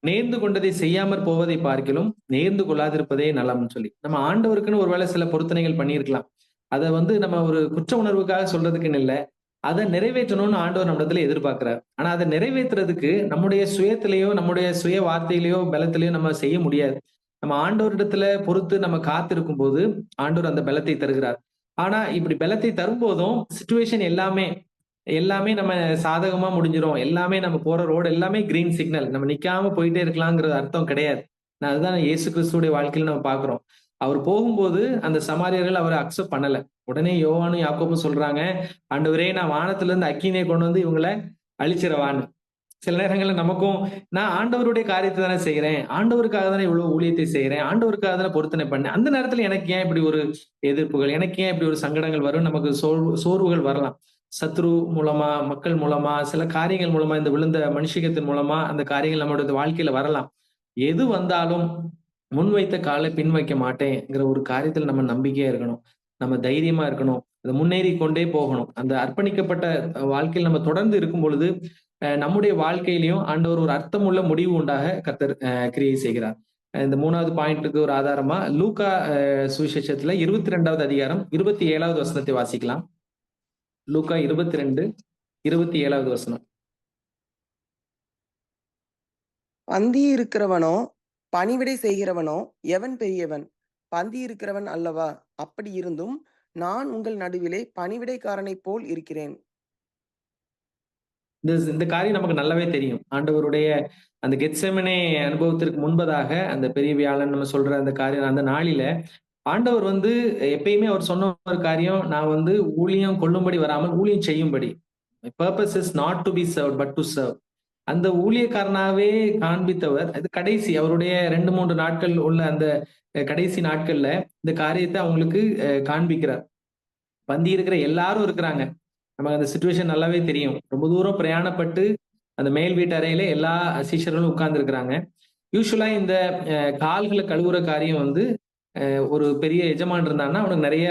நேர்ந்து கொண்டதை செய்யாமற் போவதை பார்க்கிலும் நேர்ந்து கொள்ளாதிருப்பதே நலம்னு சொல்லி. நம்ம ஆண்டவருக்குன்னு ஒருவேளை சில பொருத்தனைகள் பண்ணியிருக்கலாம். அதை வந்து நம்ம ஒரு குற்ற உணர்வுக்காக சொல்றதுக்குன்னு இல்லை, அதை நிறைவேற்றணும்னு ஆண்டவர் நம்ம இடத்துல எதிர்பார்க்கிறார். ஆனா அதை நிறைவேற்றுறதுக்கு நம்முடைய சுயத்திலேயோ நம்முடைய சுய வார்த்தையிலேயோ பலத்திலேயோ நம்ம செய்ய முடியாது. நம்ம ஆண்டவரிடத்துல பொறுத்து நம்ம காத்திருக்கும் போது ஆண்டவர் அந்த பலத்தை தருகிறார். ஆனா இப்படி பலத்தை தரும்போதும் சிச்சுவேஷன் எல்லாமே நம்ம சாதகமா முடிஞ்சிடும், எல்லாமே நம்ம போற ரோடு எல்லாமே கிரீன் சிக்னல், நம்ம நிக்காம போயிட்டே இருக்கலாங்கிறது அர்த்தம் கிடையாது. அதுதான் இயேசு கிறிஸ்துடைய வாழ்க்கையில நம்ம பார்க்கிறோம். அவர் போகும்போது அந்த சமாரியர்கள் அவரை அக்செப்ட் பண்ணல. உடனே யோவானும் யாக்கோபும் சொல்றாங்க, ஆண்டவரே நான் வானத்துல இருந்து அக்கினியை கொண்டு வந்து இவங்களை அழிச்சிடவான்னு. சில நேரங்கள்ல நமக்கும் நான் ஆண்டவருடைய காரியத்தை தானே செய்யறேன், ஆண்டவருக்காக தானே இவ்வளவு ஊழியத்தை செய்யறேன், ஆண்டவருக்காக தானே பொருத்தனை பண்ணேன், அந்த நேரத்துல எனக்கு ஏன் இப்படி ஒரு எதிர்ப்புகள், எனக்கு ஏன் இப்படி ஒரு சங்கடங்கள் வரும், நமக்கு சோர்வுகள் வரலாம். சத்ரு மூலமா, மக்கள் மூலமா, சில காரியங்கள் மூலமா, இந்த விழுந்த மனுஷிகத்தின் மூலமா அந்த காரியங்கள் நம்மளுடைய வாழ்க்கையில வரலாம். எது வந்தாலும் முன்வைத்த காலை பின் வைக்க மாட்டேங்கிற ஒரு காரியத்துல நம்ம நம்பிக்கையா இருக்கணும். நம்ம தைரியமா இருக்கணும். அதை முன்னேறி கொண்டே போகணும். அந்த அர்ப்பணிக்கப்பட்ட வாழ்க்கையில் நம்ம தொடர்ந்து இருக்கும் பொழுது நம்முடைய வாழ்க்கையிலையும் ஆண்டவர் ஒரு அர்த்தமுள்ள முடிவு உண்டாக கர்த்தர் கிரியை செய்கிறார். இந்த 3வது பாயிண்ட்டுக்கு ஒரு ஆதாரமா லூக்கா சுவிசேஷத்துல 22வது அதிகாரம் 27வது வசனத்தை வாசிக்கலாம். லூக்கா 22, 27வது வசனம். பந்தி இருக்கிறவனோ பணிவிடை செய்கிறவனோ எவன் பெரியவன்? பந்தி இருக்கிறவன் அல்லவா? அப்படி இருந்தும் நான் உங்கள் நடுவிலே பணிவிடைக்காரனைப் போல் இருக்கிறேன். இந்த காரியம் நமக்கு நல்லாவே தெரியும். ஆண்டவருடைய அந்த கெத்செமனே அனுபவத்திற்கு முன்பதாக அந்த பெரிய வியாழன் நம்ம சொல்ற அந்த காரியம், அந்த நாளில ஆண்டவர் வந்து எப்பயுமே அவர் சொன்ன ஒரு காரியம், நான் வந்து ஊழியம் கொள்ளும்படி வராமல் ஊழியம் செய்யும்படி. My purpose is not to be served but to serve. அந்த ஊழியக்காரனாவே காண்பித்தவர் அது கடைசி அவருடைய 2-3 நாட்கள் உள்ள அந்த கடைசி நாட்கள்ல இந்த காரியத்தை அவங்களுக்கு காண்பிக்கிறார். பந்தி இருக்கிற எல்லாரும் இருக்கிறாங்க. நமக்கு அந்த சிச்சுவேஷன் நல்லாவே தெரியும். ரொம்ப தூரம் பிரயாணப்பட்டு அந்த மேல் வீட்டு அறையில எல்லா சீஷர்களும் உட்கார்ந்து இருக்கிறாங்க. யூசுவலா இந்த கால்களை கழுவுற காரியம் வந்து ஒரு பெரிய எஜமான் இருந்தான்னா அவனுக்கு நிறைய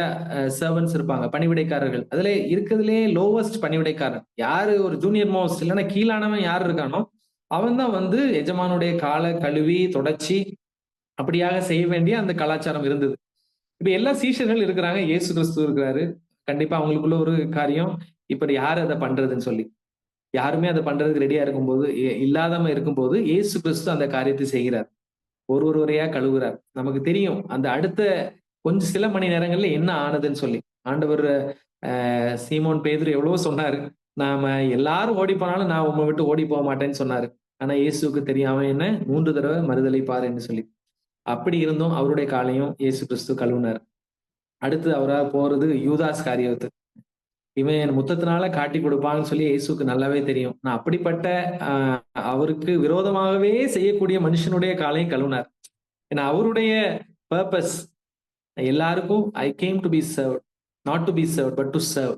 சர்வன்ஸ் இருப்பாங்க, பணிவிடைக்காரர்கள். அதுல இருக்கிறதுலே லோவஸ்ட் பணிவிடைக்காரன் யாரு, ஒரு ஜூனியர் மோஸ்ட் இல்லைன்னா கீழானவன் யாரு இருக்கானோ அவன் தான் வந்து எஜமானுடைய காலை கழுவி தொடச்சி அப்படியாக செய்ய வேண்டிய அந்த கலாச்சாரம் இருந்தது. இப்ப எல்லா சீஷர்கள் இருக்கிறாங்க, இயேசு கிறிஸ்து இருக்கிறாரு. கண்டிப்பா அவங்களுக்குள்ள ஒரு காரியம், இப்படி யாரு அதை பண்றதுன்னு சொல்லி யாருமே அதை பண்றதுக்கு ரெடியா இருக்கும்போது, இல்லாதவங்க இருக்கும்போது இயேசு கிறிஸ்து அந்த காரியத்தை செய்கிறார். ஒருவரையா கழுவுறார். நமக்கு தெரியும் அந்த அடுத்த கொஞ்சம் சில மணி நேரங்கள்ல என்ன ஆனதுன்னு சொல்லி. ஆண்டவர் சீமோன் பேதுரு எவ்வளவோ சொன்னாரு, நாம எல்லாரும் ஓடி போனாலும் நான் உம்மை விட்டு ஓடி போக மாட்டேன்னு சொன்னாரு. ஆனா இயேசுவுக்கு தெரியும் அவன் என்ன 3 தடவை மறுதலை பாருன்னு சொல்லி. அப்படி இருந்தும் அவருடைய காலையும் இயேசு கிறிஸ்து கழுவுனார். அடுத்து அவரா போறது யூதாஸ் காரியத்து. இவன் முத்தத்தினால காட்டி கொடுப்பான்னு சொல்லி இயேசுக்கு நல்லாவே தெரியும். நான் அப்படிப்பட்ட அவருக்கு விரோதமாகவே செய்யக்கூடிய மனுஷனுடைய காலையும் கழுவினார். ஏன்னா அவருடைய பர்பஸ் எல்லாருக்கும் I came to be serve, not to be serve but to serve.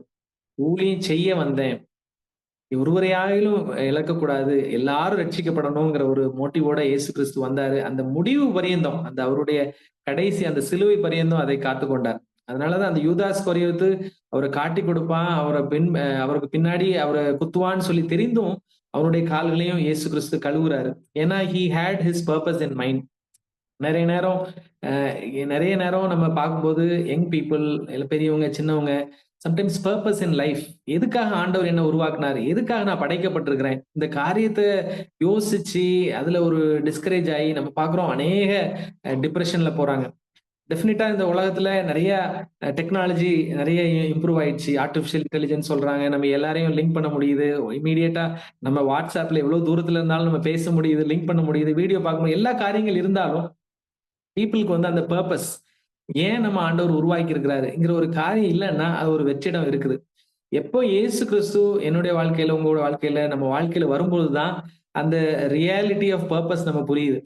ஊழியம் செய்ய வந்தேன், ஒருவரையாயிலும் இழக்கக்கூடாது, எல்லாரும் ரட்சிக்கப்படணுங்கிற ஒரு மோட்டிவோட இயேசு கிறிஸ்து வந்தாரு. அந்த முடிவு பரியந்தம், அந்த அவருடைய கடைசி அந்த சிலுவை பரியந்தம் அதை காத்து கொண்டார். அதனாலதான் அந்த யூதாஸ் கொரியோத்து அவரை காட்டி கொடுப்பான், அவருக்கு பின்னாடி அவரை குத்துவான்னு சொல்லி தெரிந்தும் அவருடைய கால்களையும் இயேசு கிறிஸ்து கழுவுறாரு. ஏன்னா he had his purpose in mind. நிறைய நேரம் நம்ம பார்க்கும்போது யங் பீப்புள், பெரியவங்க சின்னவங்க, சம்டைம்ஸ் பர்பஸ் இன் லைஃப், எதுக்காக ஆண்டவர் என்ன உருவாக்குனாரு, எதுக்காக நான் படைக்கப்பட்டிருக்கிறேன், இந்த காரியத்தை யோசிச்சு அதுல ஒரு டிஸ்கரேஜ் ஆகி நம்ம பாக்குறோம் அநேக டிப்ரெஷன்ல போறாங்க. டெஃபினட்டா இந்த உலகத்துல நிறைய டெக்னாலஜி நிறைய இம்ப்ரூவ் ஆயிடுச்சு. ஆர்டிபிஷியல் இன்டெலிஜென்ஸ் சொல்றாங்க, நம்ம எல்லாரையும் லிங்க் பண்ண முடியுது. இமீடியட்டா நம்ம வாட்ஸ்அப்ல எவ்வளவு தூரத்துல இருந்தாலும் நம்ம பேச முடியுது, லிங்க் பண்ண முடியுது, வீடியோ பார்க்க முடியும். எல்லா காரியங்கள் இருந்தாலும் பீப்புளுக்கு வந்து அந்த பர்பஸ் ஏன் நம்ம ஆண்டவர் உருவாக்கி இருக்கிறாருங்கிற ஒரு காரியம் இல்லைன்னா அது ஒரு வெற்றிடம் இருக்குது. எப்போ இயேசு கிறிஸ்து என்னுடைய வாழ்க்கையில உங்களோட வாழ்க்கையில நம்ம வாழ்க்கையில வரும்போதுதான் அந்த ரியாலிட்டி ஆஃப் பர்பஸ் நம்ம புரியுது.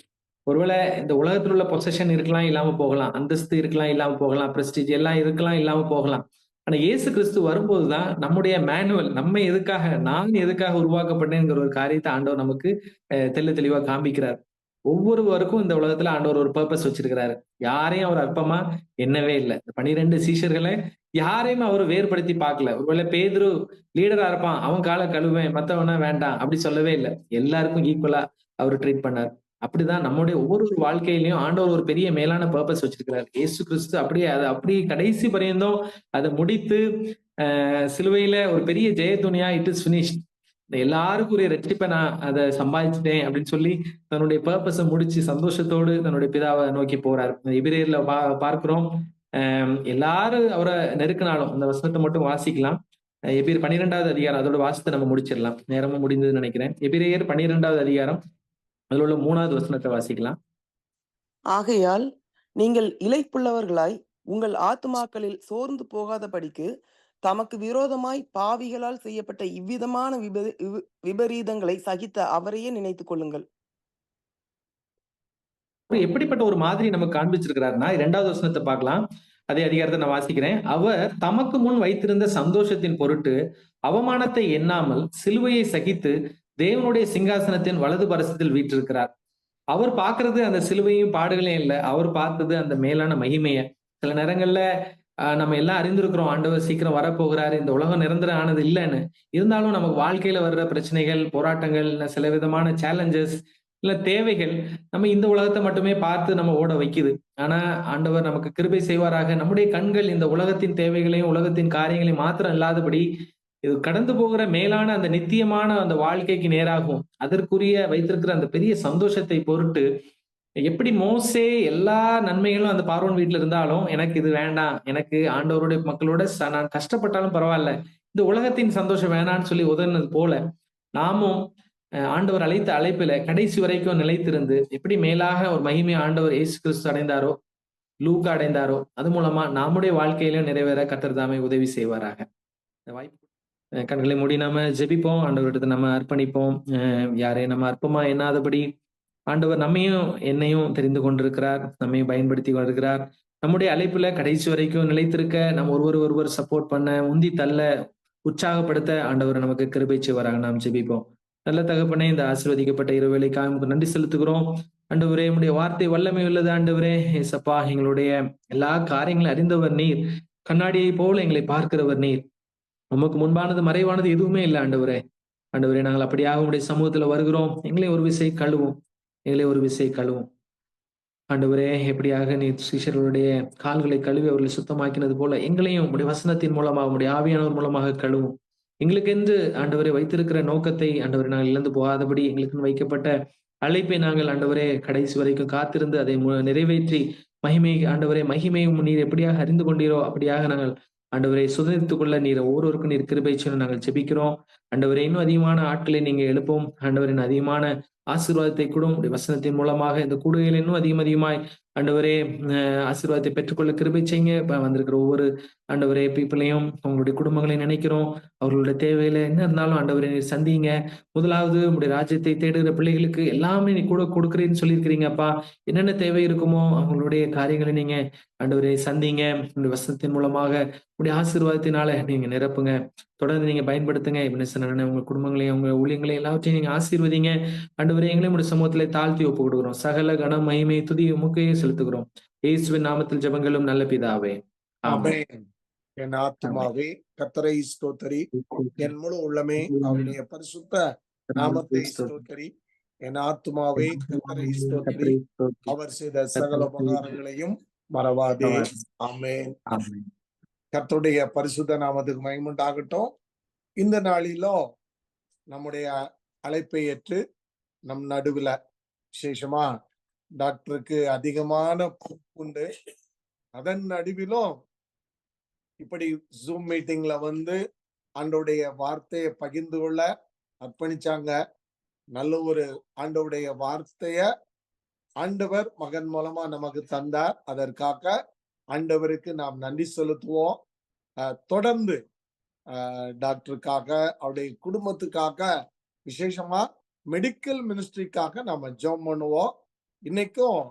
ஒருவேளை இந்த உலகத்தில் உள்ள பொசஷன் இருக்கலாம், இல்லாம போகலாம், அந்தஸ்து இருக்கலாம், இல்லாம போகலாம், பிரஸ்டீஜ் எல்லாம் இருக்கலாம், இல்லாம போகலாம். ஆனா இயேசு கிறிஸ்து வரும்போதுதான் நம்முடைய மேனுவல், நம்ம எதுக்காக, நான் எதுக்காக உருவாக்கப்பட்டேங்கிற ஒரு காரியத்தை ஆண்டவர் நமக்கு தெளிவா காண்பிக்கிறார். ஒவ்வொருவருக்கும் இந்த உலகத்துல ஆண்டவர் ஒரு பர்பஸ் வச்சிருக்கிறாரு. யாரையும் அவர் அற்பமா எண்ணவே இல்லை. 12 சீஷர்களை யாரையுமே அவர் வேறுபடுத்தி பார்க்கல. ஒருவேளை பேதுரு லீடரா இருப்பான், அவன் காலை கழுவேன், மத்தவனா வேண்டாம் அப்படி சொல்லவே இல்லை. எல்லாருக்கும் ஈக்குவலா அவர் ட்ரீட் பண்ணார். அப்படிதான் நம்முடைய ஒவ்வொரு வாழ்க்கையிலையும் ஆண்டவர் ஒரு பெரிய மேலான பர்பஸ் வச்சிருக்கிறார். இயேசு கிறிஸ்து அப்படியே அதை அப்படி கடைசி பரியந்தம் அதை முடித்து சிலுவையில ஒரு பெரிய ஜெயத்துணியா இட் இஸ் பினிஷ்ட், எல்லாருக்கும் ஒரு ரட்சிப்பை நான் அதை சம்பாதிச்சிட்டேன் அப்படின்னு சொல்லி தன்னுடைய பர்பஸை முடிச்சு சந்தோஷத்தோடு தன்னுடைய பிதாவை நோக்கி போறார். எபிரேயர்ல பார்க்கிறோம், எல்லாரும் அவரை நெருக்கினாலும். அந்த வசனத்தை மட்டும் வாசிக்கலாம். எபிரேயர் 12வது அதிகாரம், அதோட வாசத்தை நம்ம முடிச்சிடலாம், நேரமும் முடிந்ததுன்னு நினைக்கிறேன். எபிரேயர் 12வது அதிகாரம், அதுல உள்ள 3வது வசனத்தை வாசிக்கலாம். ஆகையால் நீங்கள் இளைப்புள்ளவர்களாய் உங்கள் ஆத்துமாக்களில் சோர்ந்து போகாதபடிக்கு தமக்கு விரோதமாய் பாவிகளால் செய்யப்பட்ட இவ்விதமான விபரீதங்களை சகித்த அவரையே நினைத்துக் கொள்ளுங்கள். எப்படிப்பட்ட ஒரு மாதிரி நமக்கு காண்பிச்சிருக்கிறாருன்னா, 2வது வசனத்தை பார்க்கலாம். அதே அதிகாரத்தை நான் வாசிக்கிறேன். அவர் தமக்கு முன் வைத்திருந்த சந்தோஷத்தின் பொருட்டு அவமானத்தை எண்ணாமல் சிலுவையை சகித்து தேவனுடைய சிங்காசனத்தின் வலது பரிசத்தில் வீற்றிருக்கிறார். அவர் பார்க்கிறது அந்த சிலுவையும் பாடுகளையும் இல்ல. அவர் பார்த்தது அந்த மேலான மகிமைய. சில நேரங்கள்ல நம்ம எல்லாம் அறிந்திருக்கிறோம், ஆண்டவர் சீக்கிரம் வரப்போகிறாரு, இந்த உலகம் நிரந்தரம் ஆனது இல்லன்னு. இருந்தாலும் நமக்கு வாழ்க்கையில வர்ற பிரச்சனைகள், போராட்டங்கள், இல்ல சில விதமான சேலஞ்சஸ், இல்ல தேவைகள் நம்ம இந்த உலகத்தை மட்டுமே பார்த்து நம்ம ஓட வைக்குது. ஆனா ஆண்டவர் நமக்கு கிருபை செய்வாராக. நம்முடைய கண்கள் இந்த உலகத்தின் தேவைகளையும் உலகத்தின் காரியங்களையும் மாத்திரம் இல்லாதபடி இது கடந்து போகிற மேலான அந்த நித்தியமான அந்த வாழ்க்கைக்கு நேராகும். அதற்குரிய வைத்திருக்கிற அந்த பெரிய சந்தோஷத்தை பொருட்டு எப்படி மோசே எல்லா நன்மைகளும் அந்த பார்வோன் வீட்டுல இருந்தாலும் எனக்கு இது வேண்டாம், எனக்கு ஆண்டவருடைய மக்களோட நான் கஷ்டப்பட்டாலும் பரவாயில்ல, இந்த உலகத்தின் சந்தோஷம் வேணான்னு சொல்லி உதறினது போல நாமும் ஆண்டவர் அழைத்த அழைப்பில கடைசி வரைக்கும் நிலைத்திருந்து எப்படி மேலாக ஒரு மகிமை ஆண்டவர் இயேசு கிறிஸ்து அடைந்தாரோ, லூக்கா அடைந்தாரோ, அது மூலமா நம்முடைய வாழ்க்கையிலும் நிறைவேற கர்த்தர் தாமே உதவி செய்வாராக. இந்த வாய்ப்பு கண்களை மூடி நாம ஜெபிப்போம். ஆண்டவரிடத்தை நம்ம அர்ப்பணிப்போம். யாரையும் நம்ம அற்பமா எண்ணாதபடி ஆண்டவர் நம்மையும் என்னையும் தெரிந்து கொண்டிருக்கிறார், நம்மையும் பயன்படுத்தி வருகிறார். நம்முடைய அழைப்புல கடைசி வரைக்கும் நிலைத்திருக்க நம்ம ஒருவர் சப்போர்ட் பண்ண, உந்தி தள்ள, உற்சாகப்படுத்த ஆண்டவர் நமக்கு கிருபை செய்வாராக. நாம் ஜெபிப்போம். நல்ல தகப்பனே, இந்த ஆசீர்வதிக்கப்பட்ட இரவேளைக்காக நமக்கு நன்றி செலுத்துகிறோம். ஆண்டவரே, உம்முடைய வார்த்தை வல்லமை உள்ளது. ஆண்டவரே ஏசப்பா, எங்களுடைய எல்லா காரியங்களும் அறிந்தவர் நீர், கண்ணாடியை போல எங்களை பார்க்கிறவர் நீர். நமக்கு முன்பானது மறைவானது எதுவுமே இல்லை ஆண்டவரே. ஆண்டவரே, நாங்கள் அப்படியாக உங்களுடைய சமூகத்துல வருகிறோம். எங்களை ஒரு விசை கழுவும், எங்களை ஒரு விசை கழுவும். ஆண்டவரே, எப்படியாக நீ சீஷர்களுடைய கால்களை கழுவி அவர்களை சுத்தமாக்கினது போல எங்களையும் உடைய வசனத்தின் மூலமாக உடைய ஆவியானவர் மூலமாக கழுவும். எங்களுக்கு என்று ஆண்டவரை வைத்திருக்கிற நோக்கத்தை ஆண்டவரை நாங்கள் இழந்து போகாதபடி எங்களுக்கு வைக்கப்பட்ட அழைப்பை நாங்கள் ஆண்டவரே கடைசி வரைக்கும் காத்திருந்து அதை நிறைவேற்றி மகிமை ஆண்டவரே மகிமையும் நீர் எப்படியாக அறிந்து கொண்டீரோ அப்படியாக நாங்கள் ஆண்டவரை சுதந்திரத்துக் கொள்ள நீர் ஒவ்வொருவருக்கும் நீர் கிருபை செய்யணும் நாங்கள் ஜெபிக்கிறோம். ஆண்டவரை இன்னும் அதிகமான ஆட்களை நீங்க எழுப்போம். ஆண்டவரின் அதிகமான ஆசீர்வாதத்தை கூடும் வசனத்தின் மூலமாக இந்த கூடுகையில் இன்னும் அதிகமாய் ஆண்டவரே ஆசீர்வாதத்தை பெற்றுக்கொள்ள கிருபை செய்யுங்க. வந்திருக்கிற ஒவ்வொரு ஆண்டவரே பீப்பிளையும் உங்களுடைய குடும்பங்களை நினைக்கிறோம். அவர்களுடைய தேவையில என்ன இருந்தாலும் ஆண்டவரை நீர் சந்திங்க. முதலாவது உங்களுடைய ராஜ்யத்தை தேடுகிற பிள்ளைகளுக்கு எல்லாமே நீ கூட கொடுக்குறேன்னு சொல்லியிருக்கிறீங்கப்பா. என்னென்ன தேவை இருக்குமோ அவங்களுடைய காரியங்களை நீங்க ஆண்டவரை சந்திங்க. உங்களுடைய வசனத்தின் மூலமாக உங்களுடைய ஆசீர்வாதத்தினால நீங்க நிரப்புங்க. தொடர்ந்து நீங்க பயன்படுத்துங்க. உங்க குடும்பங்களையும் உங்க ஊழியங்களையும் எல்லாவற்றையும் நீங்க ஆசீர்வதிங்க. ஆண்டவரே, எங்களையும் உடைய சமூகத்திலே தாழ்த்தி ஒப்பு கொடுக்கிறோம். சகல கனம் மகிமை துதி உமக்கே செலுத்துகிறோம். இயேசுவின் நாமத்தில் ஜெபங்களும் நல்ல பிதாவே, ஆமென். என் ஆத்துமாவே கர்த்தரை ஸ்தோத்திரி, என் முழு உள்ளமே அவருடைய பரிசுத்த நாமத்தை ஸ்தோத்திரி. என் ஆத்துமாவே கர்த்தரை ஸ்தோத்திரி, அவர் செய்த சகல உபகாரங்களையும் மறவாதே. ஆமென். கர்த்தருடைய பரிசுத்த நாமத்துக்கு மகிமை உண்டாகட்டும். இந்த நாளிலோ நம்முடைய அழைப்பை ஏற்று நம் நடுவுல விசேஷமா டாக்டருக்கு அதிகமான உண்டு. அதன் நடுவிலும் இப்படி ஜூம் மீட்டிங்ல வந்து ஆண்டவருடைய வார்த்தையை பகிர்ந்து கொள்ள அர்ப்பணிச்சாங்க. நல்ல ஒரு ஆண்டவருடைய வார்த்தைய ஆண்டவர் மகன் மூலமா நமக்கு தந்தார். அதற்காக ஆண்டவருக்கு நாம் நன்றி செலுத்துவோம். தொடர்ந்து டாக்டருக்காக அவருடைய குடும்பத்துக்காக விசேஷமா மெடிக்கல் மினிஸ்ட்ரிக்காக நாம ஜெபம் பண்ணுவோம். இன்னைக்கும்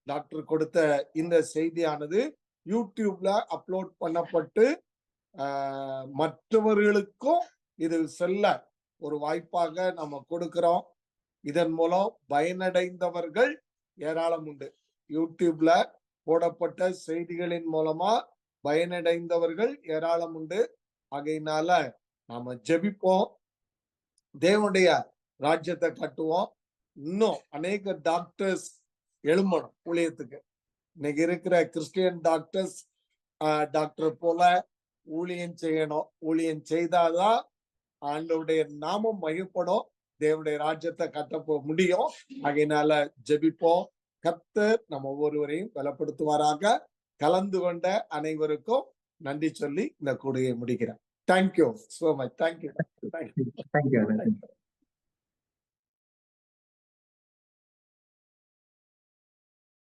டாக்டர் கொடுத்த இந்த செய்தியானது யூடியூப்ல அப்லோட் பண்ணப்பட்டு மற்றவர்களுக்கும் இது செல்ல ஒரு வாய்ப்பாக நம்ம கொடுக்கிறோம். இதன் மூலம் பயனடைந்தவர்கள் ஏராளம் உண்டு. யூடியூப்ல போடப்பட்ட செய்திகளின் மூலமா பயனடைந்தவர்கள் ஏராளம் உண்டு. ஆகையினால நாம ஜெபிப்போம், தேவனுடைய ராஜ்யத்தை கட்டுவோம். இன்னும் அநேக டாக்டர்ஸ் எழும்பணும் ஊழியத்துக்கு. இன்னைக்கு இருக்கிற கிறிஸ்டியன் டாக்டர்ஸ் டாக்டர் போல ஊழியம் செய்யணும். ஊழியம் செய்தாதான் ஆண்டவருடைய நாமம் மகிழ்ப்படும், தேவனுடைய ராஜ்யத்தை கட்ட முடியும். ஆகையினால ஜெபிப்போம். கர்த்தர் நம்ம ஒவ்வொருவரையும் பலப்படுத்துவாராக. கலந்து கொண்ட அனைவருக்கும் நன்றி சொல்லி இந்த கூடையை முடிக்கிறேன். Thank you so much. தேங்க்யூ.